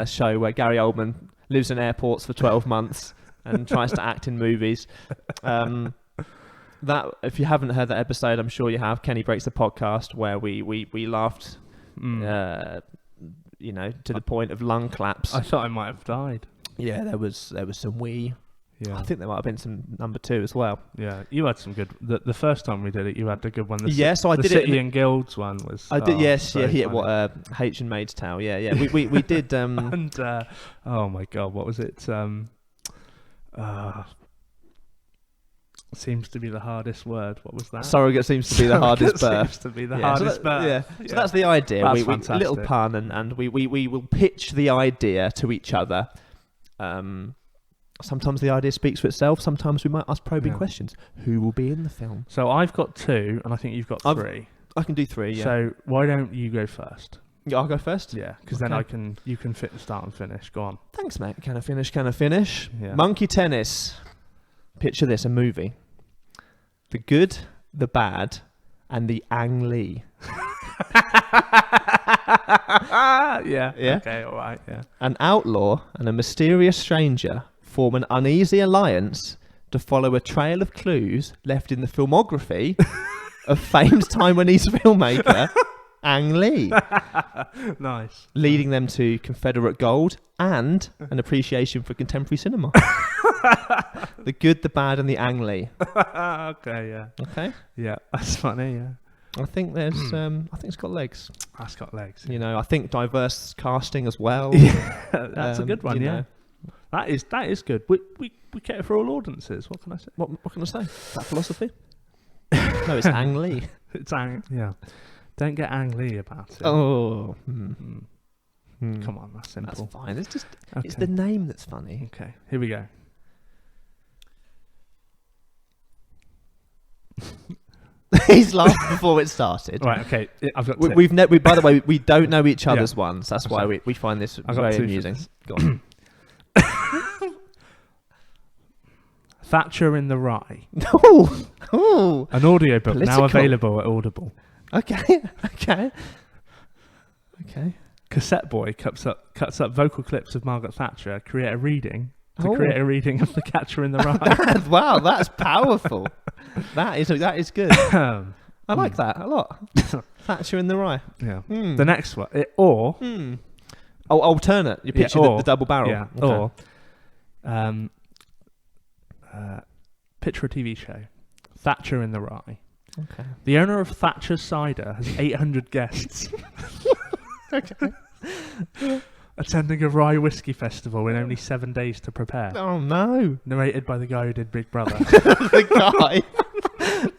show where Gary Oldman lives in airports for 12 months and tries to act in movies. That, if you haven't heard that episode, I'm sure you have. Kenny Breaks the Podcast, where we laughed, to the point of lung claps. I thought I might have died. Yeah, there was some wee. Yeah. I think there might have been some number 2 as well. Yeah, you had some good. The first time we did it, you had a good one. So I did City it. and Guilds one was. I did. Yes, so yeah. He funny. what H and Maid's Tale. Yeah. We did. And oh my god, what was it? Seems to be the hardest word. What was that? Surrogate seems to be the hardest birth. Seems to be the hardest birth. Yeah. So that's the idea. That's we fantastic. Little pun, and we will pitch the idea to each other. Sometimes the idea speaks for itself. Sometimes we might ask probing questions. Who will be in the film? So I've got 2, and I think you've got 3. I can do 3. Yeah. So why don't you go first? Yeah, I'll go first. Yeah, because then you can start and finish. Go on. Thanks, mate. Can I finish? Yeah. Monkey tennis. Picture this: a movie. The Good, the Bad, and the Ang Lee. Yeah. Yeah. Okay. All right. Yeah. An outlaw and a mysterious stranger form an uneasy alliance to follow a trail of clues left in the filmography of famed Taiwanese filmmaker Ang Lee, Nice. leading them to Confederate gold and an appreciation for contemporary cinema. The Good, the Bad, and the Ang Lee. Okay. Yeah. Okay, Yeah. That's funny. Yeah. I think there's. I think it's got legs. That's got legs. You know, I think diverse casting as well. That's a good one. you Yeah. know. That is good. We cater for all audiences. What can I say? What can I say? That philosophy? No, it's Ang Lee. It's Ang. Yeah. Don't get Ang Lee about it. Oh. Come on, that's simple. That's fine. It's just Okay. it's the name that's funny. Okay, here we go. He's laughed before it started. Right, okay. I've got We, by the way, we don't know each other's ones. That's why we find this I've got very 2 for amusing. this. Go on. Thatcher in the Rye. Oh. An audiobook Political. now available at Audible. Okay. Cassette Boy cuts up vocal clips of Margaret Thatcher, create a reading of The Catcher in the Rye. Wow, that's powerful. That is good. I like that a lot. Thatcher in the Rye. Yeah. The next one. Or alternate. You picture the double barrel. Yeah. Okay. Or picture a TV show. Thatcher in the Rye. Okay. The owner of Thatcher's Cider has 800 guests. Okay. Attending a rye whiskey festival in only 7 days to prepare. Oh no. Narrated by the guy who did Big Brother. The guy.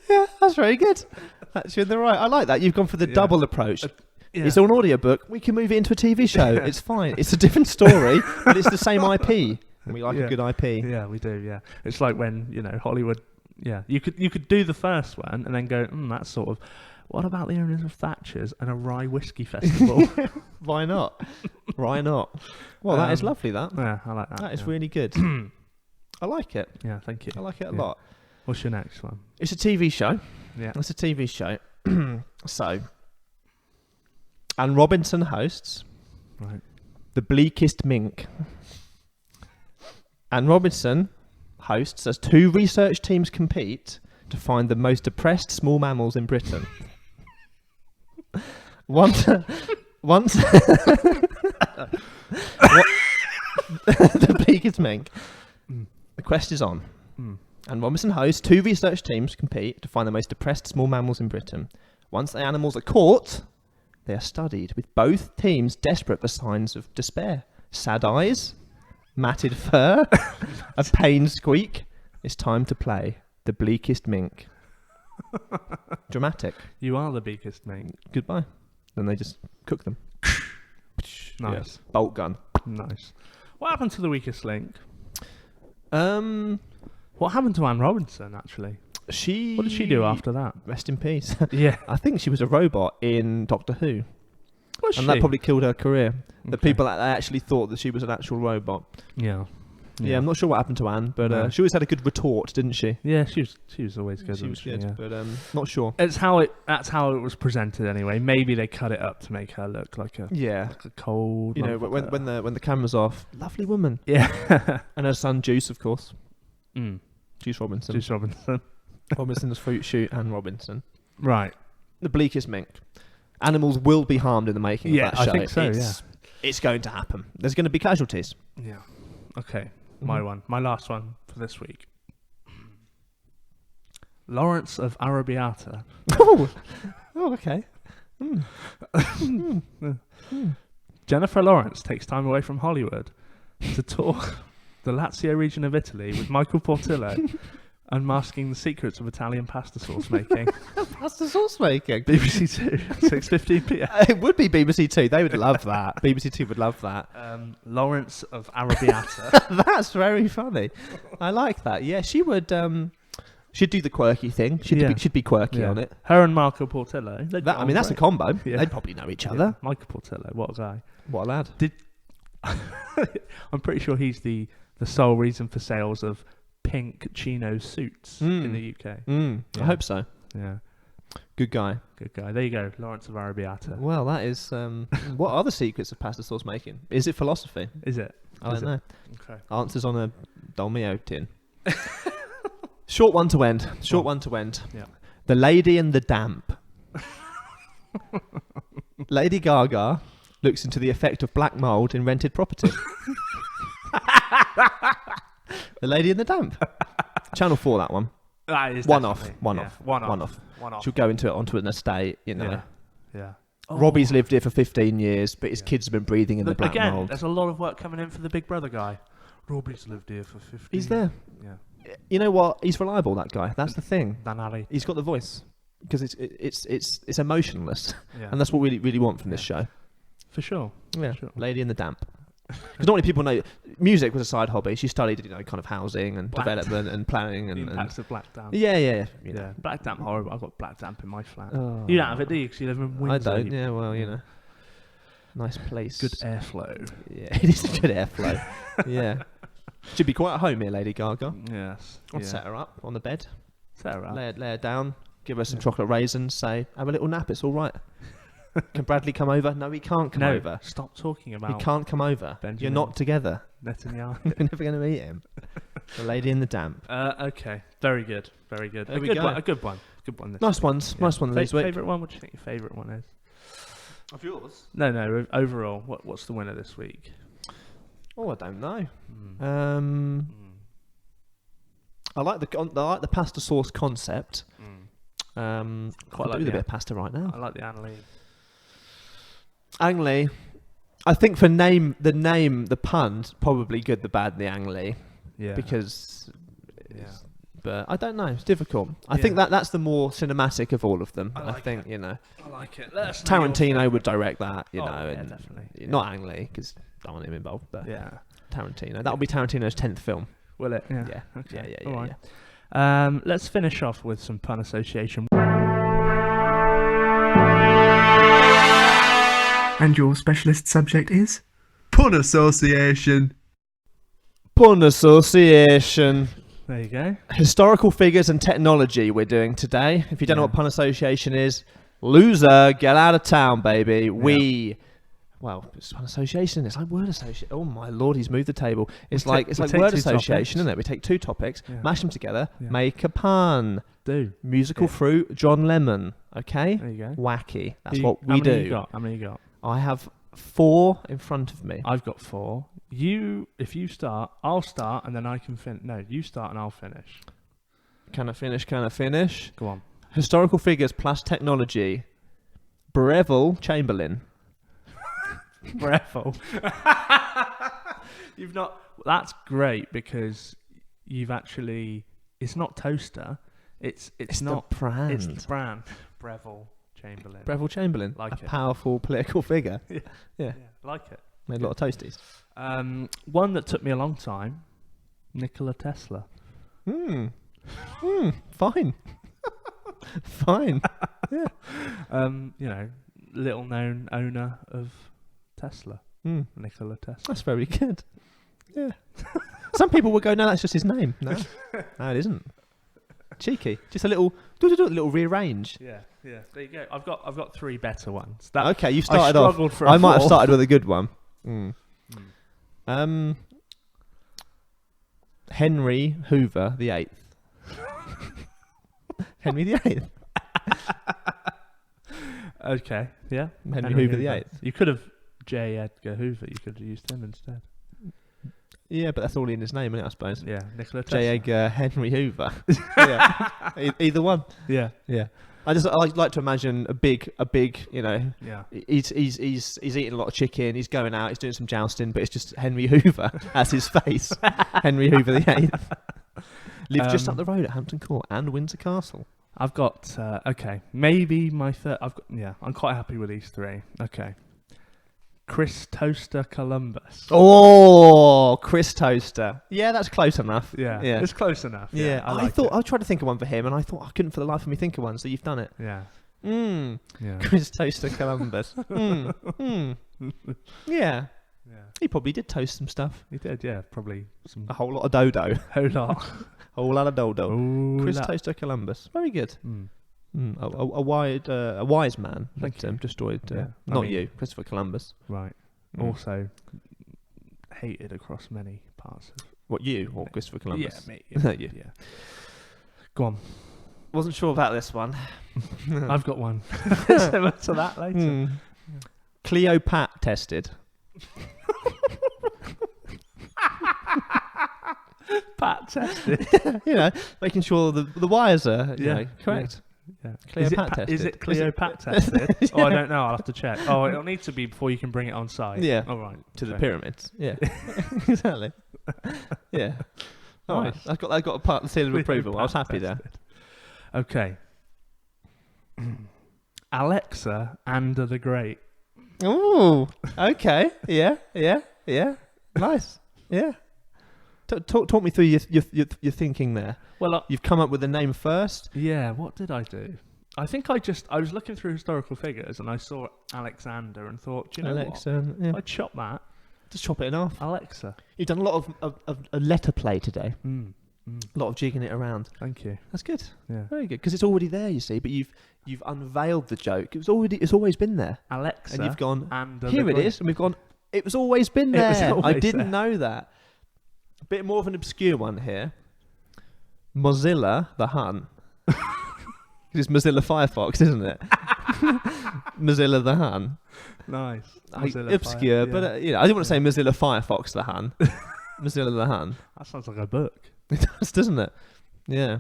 Yeah, that's very good. Thatcher in the Rye. I like that. You've gone for the double approach. Yeah. It's an audiobook. We can move it into a TV show. It's fine. It's a different story, but it's the same IP. And we like a good IP. Yeah, we do. Yeah, it's like when Hollywood Yeah, you could do the first one and then go, that's sort of. What about the owners of Thatcher's and a rye whiskey festival? Why not? Why not? Well, that is lovely. That. Yeah, I like that. That is really good. I like it. Yeah, thank you. I like it a lot. What's your next one? It's a TV show. Yeah, it's a TV show. So, Anne Robinson hosts. Right. The Bleakest Mink. Anne Robinson hosts as 2 research teams compete to find the most depressed small mammals in Britain. Once the Bleakest Mink. The quest is on. And Robinson hosts 2 research teams compete to find the most depressed small mammals in Britain. Once the animals are caught, they are studied, with both teams desperate for signs of despair. Sad eyes, matted fur, a pained squeak. It's time to play The Bleakest Mink. Dramatic. You are the Bleakest Mink. Goodbye. Then they just cook them. Nice. Yeah. Bolt gun. Nice. What happened to the weakest link? What happened to Anne Robinson, actually? What did she do after that? Rest in peace. Yeah. I think she was a robot in Doctor Who. Was and she? that probably killed her career. The Okay. people that actually thought that she was an actual robot. Yeah. Yeah, I'm not sure what happened to Anne, but No. she always had a good retort, didn't she? Yeah, she was always good. She was wasn't good, Yeah. but not sure. That's how it was presented anyway. Maybe they cut it up to make her look like a Yeah. like a cold. You know, when the camera's off, lovely woman. Yeah. And her son Juice, of course. Juice Robinson. Juice Robinson. Robinson's fruit shoot and Robinson. Right. The Bleakest Mink. Animals will be harmed in the making of that show. I think so. It's going to happen. There's going to be casualties. Yeah. Okay. My one. My last one for this week. Lawrence of Arabiata. Oh, okay. Jennifer Lawrence takes time away from Hollywood to tour the Lazio region of Italy with Michael Portillo, unmasking the secrets of Italian pasta sauce making. Pasta sauce making? BBC 2, 6:15 p.m. It would be BBC 2. They would love that. BBC 2 would love that. Lawrence of Arabiata. That's very funny. I like that. Yeah, she would. She'd do the quirky thing. She'd be quirky on it. Her and Marco Portillo. That's a combo. Yeah. They'd probably know each other. Michael Portillo, what a guy. What a lad. I'm pretty sure he's the sole reason for sales of pink chino suits in the UK. Yeah. I hope so. Yeah. Good guy. Good guy. There you go. Lawrence of Arabiata. Well, that is... what are the secrets of pasta sauce making? Is it philosophy? Is it? I don't know. Okay. Answers on a Dolmio tin. Short one to end. Yeah. The Lady and the Damp. Lady Gaga looks into the effect of black mould in rented property. The Lady and the Damp. Channel 4, that one. That is One definitely- off. One off. She'll go onto an estate, you know. Yeah. Robbie's lived here for 15 years, but his kids have been breathing in the black Again, mould. there's a lot of work coming in for the Big Brother guy. Robbie's lived here for 15 He's there. Yeah. You know what? He's reliable, that guy. That's the thing. Dan Ali. He's got the voice. Because it's emotionless. Yeah. And that's what we really want from this show. For sure. Yeah. Sure. Lady in the Damp. Because not many people know music was a side hobby. She studied, kind of housing and Black development and planning The and impacts of black damp. yeah. Yeah. Black damp horrible. I've got black damp in my flat. Oh. You don't have it, do you? Because you live in Windsor. I don't. Yeah. Well, nice place. Good airflow. Yeah, it is a good airflow. Yeah. She'd be quite at home here, Lady Gaga. Yes. I'd set her up on the bed, Set her up. lay her down, give her some chocolate raisins, say, have a little nap, it's all right. Can Bradley come over? No, he can't come over. Stop talking about He can't come over. Benjamin. You're not together. Netanyahu. You're never going to meet him. The Lady in the Damp. Okay. Very good. Very good. There A we good go. one. A good one. Good one. This Nice week. ones. Yeah. Nice one this week. Favourite one? What do you think your favourite one is? Of yours? No. Overall, what's the winner this week? Oh, I don't know. I like the pasta sauce concept. Quite I'll like do the the- bit of pasta right now. I like the Anne Lee. Ang Lee. I think for the pun's probably good, the bad, the Ang Lee. Yeah. Because, Yeah. but I don't know. It's difficult. I think that's the more cinematic of all of them. I I like think I like it. Let us know your Tarantino would direct that. Oh, yeah, and definitely. not Ang Lee because don't want him involved. But Yeah. Tarantino. That will be Tarantino's 10th film. Will it? Yeah. Yeah. Okay. Yeah. All right. Let's finish off with some pun association. And your specialist subject is? Pun association. Pun association. There you go. Historical figures and technology we're doing today. If you don't know what pun association is, loser, get out of town, baby. Well, it's pun association. It's like word association. Oh my lord, he's moved the table. It's like word association, isn't it? We take two topics, mash them together, make a pun. Musical fruit, John Lemon. Okay. There you go. Wacky. That's what we do. How many you got? I have 4 in front of me. I've got 4. If you start, I'll start, and then I can finish. No, you start and I'll finish. Can I finish? Go on. Historical figures plus technology. Breville Chamberlain. Breville. You've not. That's great because you've actually. It's not toaster. It's not the brand. It's the brand. Breville Chamberlain. Breville Chamberlain. Like a it. powerful political figure. Yeah. Like it. Made a lot of toasties. One that took me a long time. Nikola Tesla. Fine. Fine. Yeah. Little known owner of Tesla. Nikola Tesla. That's very good. Yeah. Some people would go, no, that's just his name. No, it isn't. Cheeky. Just a little rearrange. Yeah. There you go. I've got 3 better ones. Okay, you started off. For I might have started with a good one. Henry Hoover the 8th. Henry the 8th. Okay. Yeah. Henry Hoover the 8th. You could have J. Edgar Hoover. You could have used him instead. Yeah, but that's all in his name, isn't it, I suppose? Yeah, Nikola Tesla. J. Edgar Henry Hoover. Yeah. Either one. Yeah. I like to imagine a big, Yeah. He's eating a lot of chicken. He's going out. He's doing some jousting, but it's just Henry Hoover as his face. Henry Hoover the 8th. Lives just up the road at Hampton Court and Windsor Castle. I've got maybe my third. I'm quite happy with these 3. Okay. Chris Toaster Columbus. Oh, Chris Toaster. Yeah, that's close enough. Yeah. It's close enough. Yeah. I tried to think of one for him, and I thought I couldn't for the life of me think of one. So you've done it. Yeah. Yeah. Chris Toaster Columbus. Yeah. He probably did toast some stuff. He did. Yeah. Probably a whole lot of dodo. Whole lot. Whole lot of dodo. Chris Toaster Columbus. Very good. A wise man. Thank you. Destroyed. You, Christopher Columbus. Right. Also hated across many parts of. What, you or Christopher Columbus? Yeah, me. You. Yeah. Go on. Wasn't sure about this one. I've got one. Similar to that later. Cleopat tested. Pat tested. Making sure the wires are correct. Yeah. Is it Cleopat tested? Oh, I don't know. I'll have to check. Oh, it'll need to be before you can bring it on site. Yeah. All right. To the pyramids. Yeah. Exactly. Yeah. All right. I got a part of the seal of approval. I was happy there. Okay. Alexa and the Great. Oh. Okay. Yeah. Nice. Yeah. Talk me through your thinking there. Well, you've come up with the name first. Yeah. What did I do? I think I was looking through historical figures and I saw Alexander and thought, do you know Alexa, what? Yeah. I'd chop that. Just chop it in half. Alexa. You've done a lot of letter play today. A lot of jigging it around. Thank you. That's good. Yeah. Very good. Because it's already there, you see. But you've unveiled the joke. It's always been there. Alexa. And you've gone. And here it is. And we've gone. It was always been there. I didn't there. know that. A bit more of an obscure one here. Mozilla the Hun. It's Mozilla Firefox, isn't it? Mozilla the Hun. Nice. Obscure, but I didn't want to say Mozilla Firefox the Hun. Mozilla the Hun. That sounds like a book. It does, doesn't it? Yeah.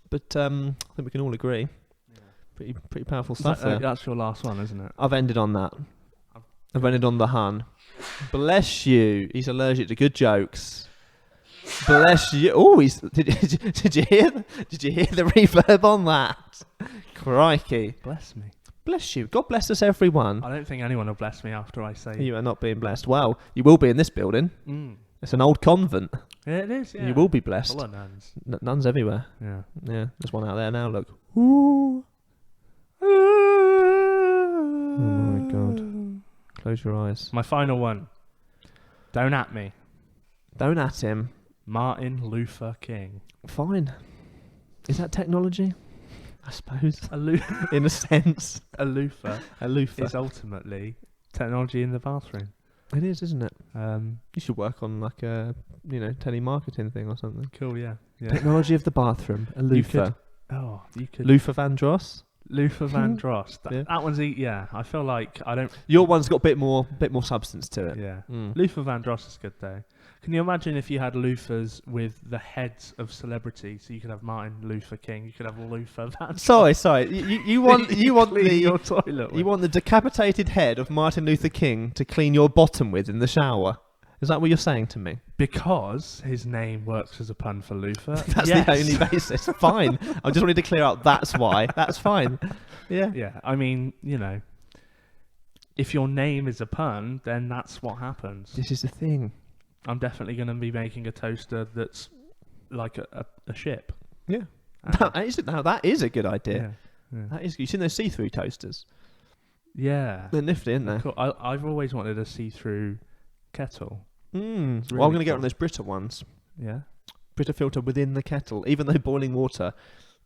But I think we can all agree. Yeah. Pretty powerful stuff there. That's your last one, isn't it? I've ended on that. I've ended on the Hun. Bless you. He's allergic to good jokes. Bless you. Oh, did you hear the reverb on that? Crikey. Bless me. Bless you. God bless us, everyone. I don't think anyone will bless me after I say you are not being blessed. Well, you will be in this building. It's an old convent. Yeah, it is. Yeah. You will be blessed. Full of nuns. Nuns everywhere. Yeah. Yeah, there's one out there now. Look. Ooh. Oh my god. Close your eyes. My final one. Don't at me. Don't at him. Martin Luther King. Fine. Is that technology? I suppose. In a sense. A loofah. A loofah. It's ultimately technology in the bathroom. It is, isn't it? You should work on like a, telemarketing thing or something. Cool, yeah. Technology of the bathroom. A loofah. You could. Luther Vandross. Luther Vandross. Yeah. That one's I feel like I don't. Your one's got a bit more substance to it. Yeah. Mm. Luther Vandross is good though. Can you imagine if you had loofahs with the heads of celebrities? So you could have Martin Luther King. You could have Luther Vandross. Sorry. You want your toilet. You want the decapitated head of Martin Luther King to clean your bottom with in the shower? Is that what you're saying to me? Because his name works as a pun for Luther. That's the only basis. Fine. I just wanted to clear up that's why. That's fine. Yeah. Yeah. I mean, if your name is a pun, then that's what happens. This is the thing. I'm definitely going to be making a toaster that's like a ship. Yeah. That is a good idea. Yeah. That is. You've seen those see-through toasters? Yeah. They're nifty, aren't they? Cool. I've always wanted a see-through kettle. Well, really I'm going to get cool. one of those Brita ones. Yeah. Brita filter within the kettle. Even though boiling water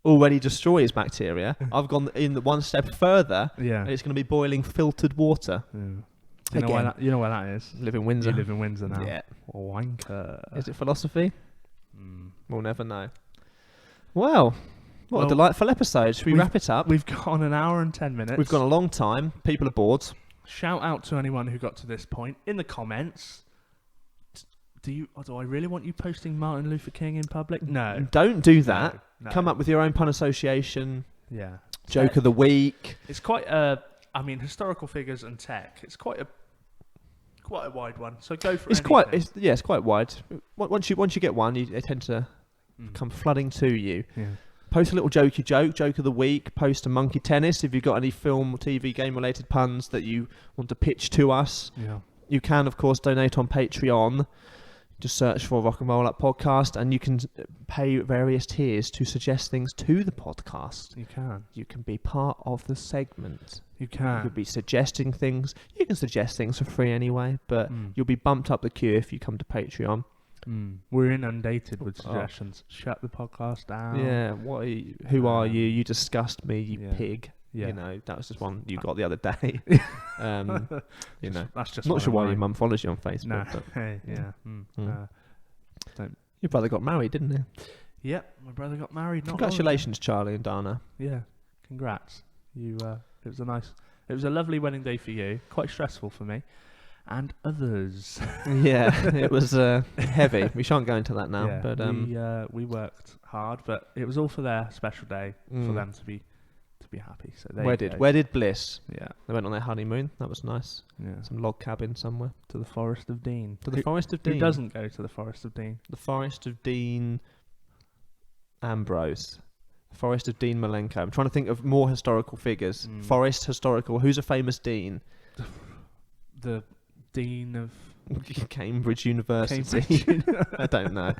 already destroys bacteria, I've gone in one step further. Yeah. And it's going to be boiling filtered water. Yeah. You know where that is? Live in Windsor. You live in Windsor now. Yeah. Wanker. Is it philosophy? We'll never know. Well, what a delightful episode. Should we wrap it up? We've gone an hour and 10 minutes. We've gone a long time. People are bored. Shout out to anyone who got to this point in the comments. Do I really want you posting Martin Luther King in public? No. Don't do that. No. Come up with your own pun association. Yeah. Joke of the week. It's quite historical figures and tech. It's quite a wide one. So go for It's anything. quite wide. Once you get one, they tend to come flooding to you. Yeah. Post a little joke of the week. Post a monkey tennis if you've got any film, TV, game related puns that you want to pitch to us. Yeah. You can, of course, donate on Patreon. Just search for Rock and Roll Up Podcast, and you can pay various tiers to suggest things to the podcast. You can. You can be part of the segment. You can. You could be suggesting things. You can suggest things for free anyway, but you'll be bumped up the queue if you come to Patreon. We're inundated with suggestions. Shut the podcast down. Yeah. Who are you? You disgust me, you Yeah. pig. Yeah. That was just one you got the other day. That's just not sure why your mine. mum follows you on Facebook. No. But Hey, yeah. your brother got married, didn't he? Yep. My brother got married. Not long Congratulations, Charlie and Dana. ago. Yeah. Congrats. It was a lovely wedding day for you. Quite stressful for me. And others. Yeah, it was heavy. We shan't go into that now. Yeah, but we worked hard, but it was all for their special day for them to be happy. So they wedded bliss. Yeah, They went on their honeymoon. That was nice. yeah. Some log cabin somewhere. To the Forest of Dean. To the Forest of Dean. Who doesn't go to the Forest of Dean? The Forest of Dean Ambrose. The Forest of Dean Malenko. I'm trying to think of more historical figures. Forest historical. Who's a famous dean? The Dean of Cambridge University. I don't know.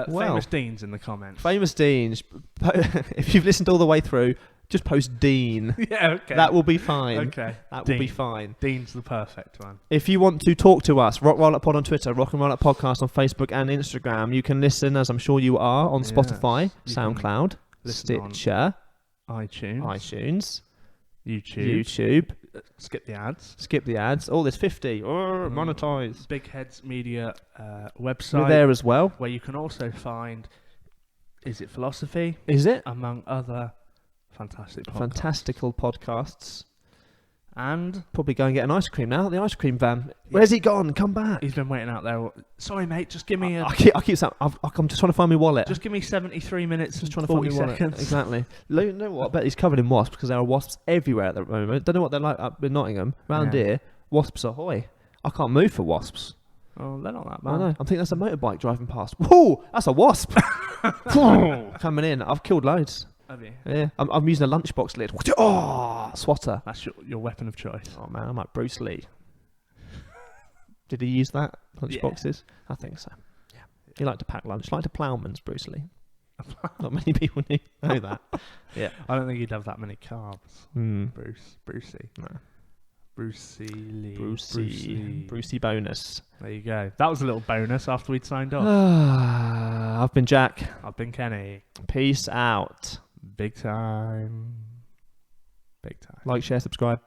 famous deans in the comments. Famous deans. If you've listened all the way through, just post Dean. Yeah, okay. That will be fine. Okay. That Dean. will be fine. Dean's the perfect one. If you want to talk to us, Rock Roll Up Pod on Twitter, Rock and Roll Up Podcast on Facebook and Instagram. You can listen, as I'm sure you are, on Spotify, you SoundCloud, listen on Stitcher, iTunes, YouTube. Skip the ads. Skip the ads. Oh, there's 50. Monetize. Big Heads Media We're website. there as well. Where you can also find Is It Philosophy? Is it? Among other fantastic podcasts. Fantastical podcasts. And probably go and get an ice cream now at the ice cream van. Where's he gone? Come back. He's been waiting out there. Sorry, mate. Just give me a... I keep saying, I'm just trying to find my wallet. Just give me 73 minutes Just and trying to 40 find my wallet. seconds. Exactly. You know what? I bet he's covered in wasps because there are wasps everywhere at the moment. Don't know what they're like up in Nottingham. Round here, wasps ahoy. I can't move for wasps. Oh, they're not that I bad. know. I think that's a motorbike driving past. Whoa! That's a wasp. Coming in. I've killed loads. Have you? Yeah. I'm using a lunchbox lid. Oh, swatter. That's your weapon of choice. Oh man, I'm like Bruce Lee. Did he use that? Lunch Yeah. boxes? I think so. Yeah. He liked to pack lunch. Like a ploughman's, Bruce Lee. Not many people know that. Yeah. I don't think he'd have that many carbs. Brucey. No. Brucey Lee. Brucey bonus. There you go. That was a little bonus after we'd signed off. I've been Jack. I've been Kenny. Peace out. Big time. Big time. Like, share, subscribe.